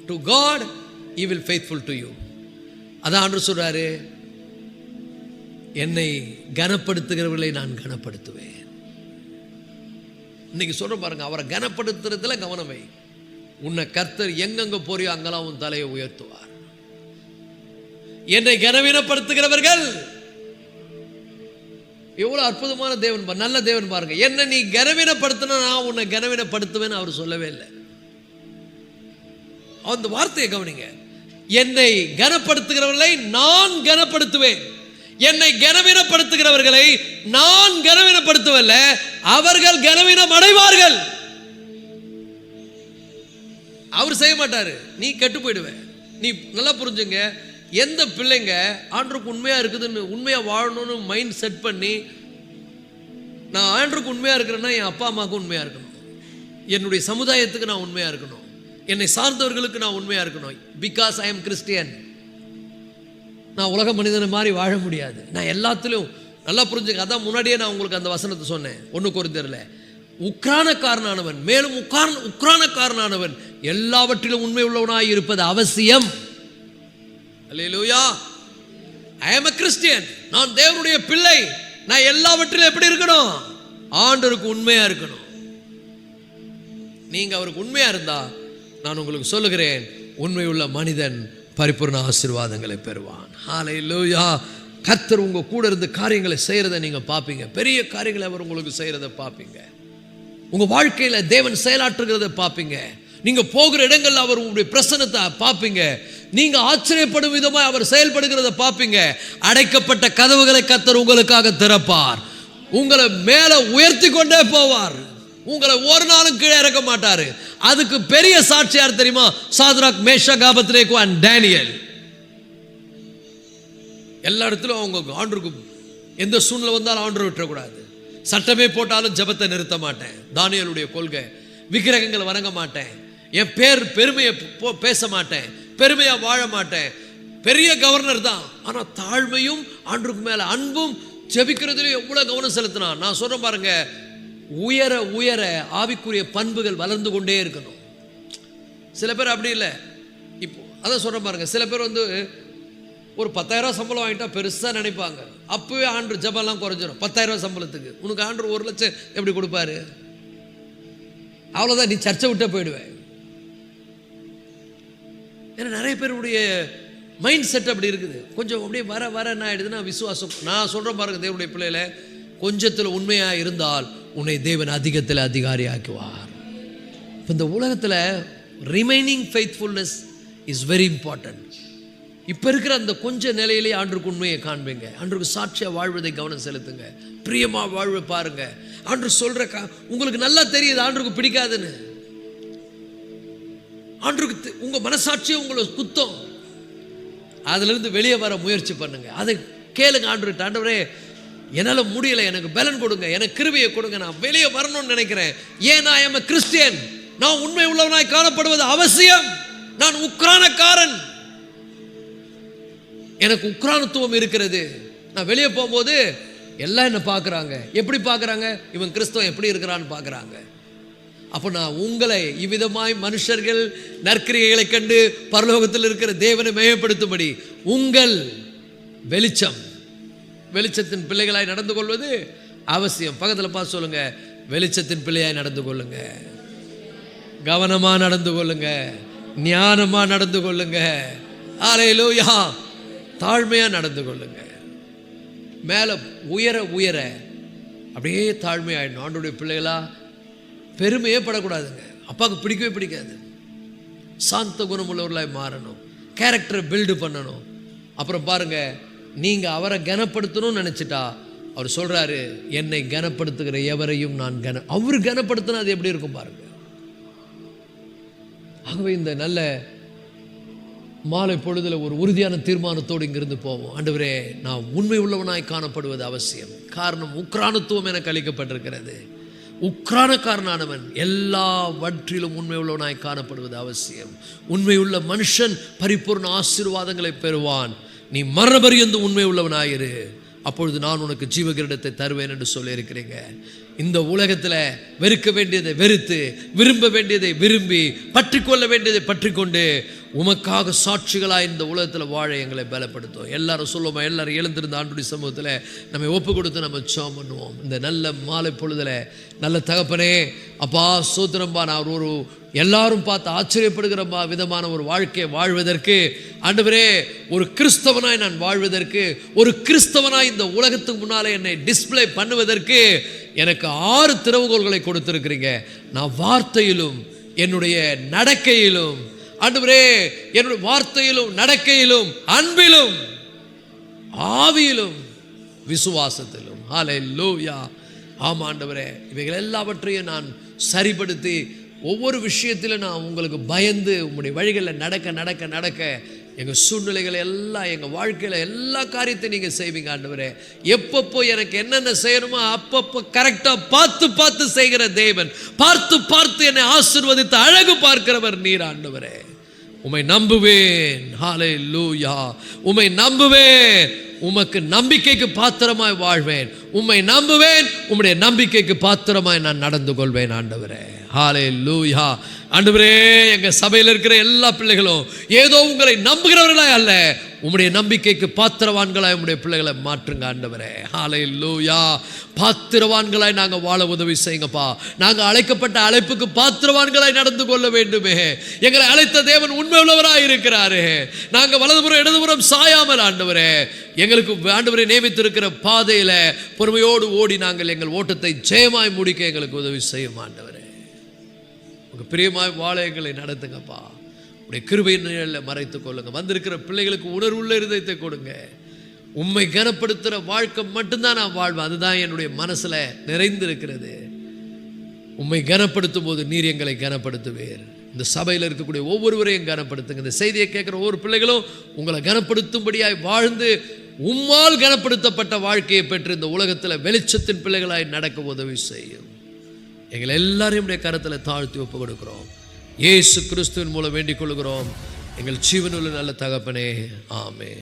to God, he will faithful to you. அதான் ஆண்டவர் சொல்றாரு, என்னை கனப்படுத்துகிறவர்களை நான் கனப்படுத்துவேன். இன்னைக்கு சொல்ற பாருங்க, அவரை கனப்படுத்துறதுல கவனமே. உன்னை கர்த்தர் எங்கெங்க போறியோ அங்கெல்லாம் உன் தலையை உயர்த்துவார். என்னை கனவீனப்படுத்துகிறவர்கள், எவ்வளவு அற்புதமான தேவன், நல்ல தேவன் பாருங்க. என்ன நீ கனவீனப்படுத்தினா நான் உன்னை கனவீனப்படுத்துவேன்னு அவர் சொல்லவே இல்லை. அந்த வார்த்தையை கவனிங்க, என்னை கனப்படுத்துகிறவர்களை நான் கனப்படுத்துவேன். என்னை கனவீனப்படுத்துகிறவர்களை நான் கனவீனப்படுத்துவல்ல, அவர்கள் கனவீனம் அடைவார்கள். அவர் செய்ய மாட்டாரு, நீ கெட்டு போயிடுவ. நீ நல்லா புரிஞ்சுங்க, எந்த பிள்ளைங்க ஆண்டவருக்கு உண்மையா இருக்குதுன்னு, உண்மையா வாழணும்னு மைண்ட் செட் பண்ணி, நான் ஆண்டவருக்கு உண்மையா இருக்கிறேன்னா என் அப்பா அம்மாவுக்கு உண்மையா இருக்கணும், என்னுடைய சமுதாயத்துக்கு நான் உண்மையா இருக்கணும், என்னை சார்ந்தவர்களுக்கு நான் உண்மையா இருக்கணும். Because I am Christian. நான் உலக மனிதனை மாதிரி வாழ முடியாது. நான் எல்லாத்திலும் நல்லா புரிஞ்சுக்க. அதான் முன்னாடியே நான் உங்களுக்கு அந்த வசனத்தை சொன்னேன் 1 கொரிந்தியர்ல, உக்ரானக்காரனானவன், மேலும் உக்ரானக்காரனானவன் எல்லாவற்றிலும் உண்மை உள்ளவனாய் இருப்பது அவசியம். அல்லேலூயா. ஐ அம் a Christian. நான் தேவனுடைய பிள்ளை. நான் எல்லாவற்றிலும் எப்படி இருக்கணும்? ஆண்டவருக்கு உண்மையா இருக்கணும். நீங்க அவருக்கு உண்மையா இருந்தா, நான் உங்களுக்கு சொல்லுகிறேன், உண்மையுள்ள மனிதன் பரிபூர்ண ஆசீர்வாதங்களை பெறுவான். ஹல்லேலூயா. கர்த்தர் உங்க கூட இருந்து காரியங்களை செய்யறதை நீங்க பார்ப்பீங்க. பெரிய காரியங்களை அவர் உங்களுக்கு செய்யறதை பார்ப்பீங்க. உங்க வாழ்க்கையில தேவன் செயலாற்றுகிறத பார்ப்பீங்க. நீங்க போகிற இடங்கள்ல அவர் உங்களுடைய பிரசன்னத்தை பார்ப்பீங்க. நீங்க ஆச்சரியப்படும் விதமாக அவர் செயல்படுகிறத பார்ப்பீங்க. அடைக்கப்பட்ட கதவுகளை கர்த்தர் உங்களுக்காக திறப்பார். உங்களை மேல உயர்த்தி கொண்டே போவார். உங்களை ஒரு நாளும் கீழே இறக்க மாட்டாரு. அதுக்கு பெரிய சாட்சி யார் தெரியுமா? Shadrach, Meshach, Abednego and Daniel. எல்லா இடத்திலும் அவங்க ஆண்டவருக்கு எந்த சூழ்நிலை வந்தாலும் ஆண்டவரை விட்டுறக்கூடாது. சட்டமே போட்டாலும் ஜெபத்தை நிறுத்த மாட்டேன், தானியேலுடைய கொள்கை. விக்கிரகங்களை வணங்க மாட்டேன், என் பெருமையை பேச மாட்டேன், பெருமையா வாழ மாட்டேன். பெரிய கவர்னர் தான், ஆனா தாழ்மையும் ஆண்டவருக்கு மேல அன்பும் ஜெபிக்கிறதுலயும் எவ்வளவு கவனம் செலுத்தினான். நான் சொல்றேன் பாருங்க, உயர உயர ஆவிக்குரிய பண்புகள் வளர்ந்து கொண்டே இருக்கணும். சில பேர் அப்படி இல்லை. இப்போ அதான் சொல்ற பாருங்க, சில பேர் ஒரு 10,000 சம்பளம் வாங்கிட்டா பெருசா நினைப்பாங்க. அப்பவே ஆண்டு ஜபம்லாம் குறைஞ்சிடும். 10,000 சம்பளத்துக்கு உனக்கு ஆண்டு 1 லட்சம் எப்படி கொடுப்பாரு? அவ்வளவுதான், நீ சர்ச்சை விட்ட போயிடுவேன். ஏன்னா நிறைய பேருடைய மைண்ட் செட் அப்படி இருக்குது. கொஞ்சம் அப்படியே வர வர என்ன ஆயிடுதுன்னா விசுவாசம். நான் சொல்றேன் பாருங்க, தேவனுடைய பிள்ளைகளை கொஞ்சத்தில் உண்மையா இருந்தால் உன்னை தேவன் அதிகத்தில் அதிகாரி ஆக்குவார். இந்த உலகத்தில் remaining faithfulness is very important. இப்போ இருக்கிற அந்த கொஞ்ச நிலையிலே ஆண்டவருக்கு உண்மையை காண்பீங்க. ஆண்டவருக்கு சாட்சியாக வாழ்வதை கவனம் செலுத்துங்க. பிரியமாக வாழ்வை பாருங்க. ஆண்டவர் சொல்ற உங்களுக்கு நல்லா தெரியுது ஆண்டவருக்கு பிடிக்காதுன்னு. ஆண்டவருக்கு உங்க மனசாட்சியே உங்களை குத்தம். அதுல இருந்து வெளியே வர முயற்சி பண்ணுங்க. அதை கேளுங்க ஆண்டவர்கிட்ட, ஆண்டவரே என்னால முடியல, எனக்கு பலன் கொடுங்க, எனக்கு கிருபையை கொடுங்க, நான் வெளியே வரணும்னு நினைக்கிறேன். ஏன் ஐ எம் எ கிறிஸ்டியன், நான் உண்மை உள்ளவனாய் காணப்படுவது அவசியம். நான் உக்ரானக்காரன், எனக்கு உக்ரானத்துவம் இருக்கிறது. நான் வெளியே போகும்போது எல்லாம் என்ன பார்க்குறாங்க. எப்படி பார்க்குறாங்க? இவன் கிறிஸ்தவன் எப்படி இருக்கிறான்னு பார்க்குறாங்க. அப்போ நான் உங்களை இவ்விதமாய் மனுஷர்கள் நற்கிரியைகளை கண்டு பரலோகத்தில் இருக்கிற தேவனை மையப்படுத்தும்படி உங்கள் வெளிச்சத்தின் பிள்ளைகளாய் நடந்து கொள்வது அவசியம். பக்கத்தில் பார்த்து சொல்லுங்க, வெளிச்சத்தின் பிள்ளையாய் நடந்து கொள்ளுங்க, கவனமா நடந்து கொள்ளுங்க, ஞானமா நடந்து கொள்ளுங்க, அல்லேலூயா, தாழ்மையா நடந்து கொள்ளுங்க. மேல உயர உயர அப்படியே தாழ்மையாயிடணும். ஆண்டவருடைய பிள்ளைகளா பெருமையே படக்கூடாதுங்க. அப்பாவுக்கு பிடிக்கவே பிடிக்காது. சாந்த குணம் உள்ளவர்களாய் மாறணும், கேரக்டரை பில்டு பண்ணணும். அப்புறம் பாருங்க, நீங்க அவரை கனப்படுத்தணும்னு நினைச்சிட்டா அவர் சொல்றாரு, என்னை கனப்படுத்துகிற எவரையும் நான் அவர் கனப்படுத்தினா அது எப்படி இருக்கும் பாருங்க. ஆகவே இந்த நல்ல மாலை பொழுதுல ஒரு உறுதியான தீர்மானத்தோடு இங்கிருந்து போவோம். ஆண்டவரே, நான் உண்மை உள்ளவனாய் காணப்படுவது அவசியம். காரணம், உக்ரானத்துவம் எனக்கு அளிக்கப்பட்டிருக்கிறது. உக்ரானக்காரனானவன் எல்லாவற்றிலும் உண்மை உள்ளவனாய் காணப்படுவது அவசியம். உண்மையுள்ள மனுஷன் பரிபூர்ண ஆசீர்வாதங்களை பெறுவான். நீ மரணபரியந்து உண்மை உள்ளவனாயிரு, அப்பொழுது நான் உனக்கு ஜீவகிரீடத்தை தருவேன் என்று சொல்லி இருக்கிறீங்க. இந்த உலகத்தில் வெறுக்க வேண்டியதை வெறுத்து, விரும்ப வேண்டியதை விரும்பி, பற்றி கொள்ள வேண்டியதை பற்றி கொண்டு உமக்காக சாட்சிகளாக இந்த உலகத்தில் வாழ எங்களை பலப்படுத்தும். எல்லாரும் சொல்லுவோம். எல்லாரும் எழுந்திருந்த ஆண்டுடைய சமூகத்தில் நம்ம ஒப்பு கொடுத்து நம்ம ஜெபம் பண்ணுவோம். இந்த நல்ல மாலை பொழுதுல நல்ல தகப்பனே, அப்பா சோத்திரம்பா, நான் ஒரு எல்லாரும் பார்த்து ஆச்சரியப்படுகிற விதமான ஒரு வாழ்க்கையை வாழ்வதற்கு, ஆண்டவரே ஒரு கிறிஸ்தவனாய் நான் வாழ்வதற்கு, ஒரு கிறிஸ்தவனாய் இந்த உலகத்துக்கு முன்னாலே என்னை டிஸ்பிளே பண்ணுவதற்கு எனக்கு 6 திறவுகோல்களை கொடுத்திருக்கிறீங்க. நான் வார்த்தையிலும் என்னுடைய நடக்கையிலும், ஆண்டவரே என்னுடைய வார்த்தையிலும் நடக்கையிலும் அன்பிலும் ஆவியிலும் விசுவாசத்திலும், ஹல்லேலூயா. ஆமா ஆண்டவரே, இவைகள் எல்லாவற்றையும் நான் சரிப்படுத்தி ஒவ்வொரு விஷயத்திலும் நான் உங்களுக்கு பயந்து உங்களுடைய வழிகளில் நடக்க நடக்க நடக்க எங்கள் சூழ்நிலைகளை எல்லாம், எங்கள் வாழ்க்கையில் எல்லா காரியத்தையும் நீங்கள் செய்வீங்க ஆண்டவரே. எப்பப்போ எனக்கு என்னென்ன செய்யணுமோ அப்பப்போ கரெக்டாக பார்த்து பார்த்து செய்கிற தேவன், பார்த்து பார்த்து என்னை ஆசீர்வதித்து அழகு பார்க்கிறவர் நீர் ஆண்டவரே. உம்மை நம்புவேன், ஹல்லேலூயா, உம்மை நம்புவேன், உமக்கு நம்பிக்கைக்கு பாத்திரமாய் வாழ்வேன், உம்மை நம்புவேன், உம்முடைய நம்பிக்கைக்கு பாத்திரமாய் நான் நடந்து கொள்வேன் ஆண்டவரே. ஹல்லேலூயா. ஆண்டவரே, எங்க சபையில் இருக்கிற எல்லா பிள்ளைகளும் ஏதோ உங்களை நம்புகிறவர்களாய் அல்ல, உம்முடைய நம்பிக்கைக்கு பாத்திரவான்களாய் உம்முடைய பிள்ளைகளை மாற்றுங்க ஆண்டவரே. ஹல்லேலூயா. பாத்திரவான்களாய் நாங்கள் வாழ உதவி செய்யுங்கப்பா. நாங்கள் அழைக்கப்பட்ட அழைப்புக்கு பாத்திரவான்களாய் நடந்து கொள்ள வேண்டுமே. எங்களை அழைத்த தேவன் உண்மை உள்ளவராய் இருக்கிறாரு. நாங்கள் வலதுபுறம் இடதுபுறம் சாயாமல் ஆண்டவரே, எங்களுக்கு ஆண்டவரை நியமித்திருக்கிற பாதையில பொறுமையோடு ஓடி நாங்கள் எங்கள் ஓட்டத்தை ஜெயமாய் முடிக்க எங்களுக்கு உதவி செய்யும் ஆண்டவரே. உங்க பிரியமாய் வாழ எங்களை நடத்துங்கப்பா. உடைய கிருபையின் நிழலில் மறைத்துக் கொள்ளுங்க. வந்திருக்கிற பிள்ளைகளுக்கு உணர்வுள்ள இருதயத்தை கொடுங்க. உம்மை கனப்படுத்துகிற வாழ்க்கை மட்டும்தான் நான் வாழ்வேன், அதுதான் என்னுடைய மனசுல நிறைந்திருக்கிறது. உம்மை கனப்படுத்தும் போது நீர் எங்களை கனப்படுத்துவீர். இந்த சபையில் இருக்கக்கூடிய ஒவ்வொருவரையும் கனப்படுத்துங்க. இந்த செய்தியை கேட்குற ஒவ்வொரு பிள்ளைகளும் உங்களை கனப்படுத்தும்படியாய் வாழ்ந்து உம்மால் கனப்படுத்தப்பட்ட வாழ்க்கையை பெற்று இந்த உலகத்தில் வெளிச்சத்தின் பிள்ளைகளாய் நடக்க உதவி செய்யும். எங்களை எல்லாரையும் கரத்தில் தாழ்த்தி ஒப்பு கொடுக்கிறோம். இயேசு கிறிஸ்துவின் மூலம் வேண்டிக் கொள்கிறோம் எங்கள் ஜீவனுள்ள நல்ல தகப்பனே, ஆமென்.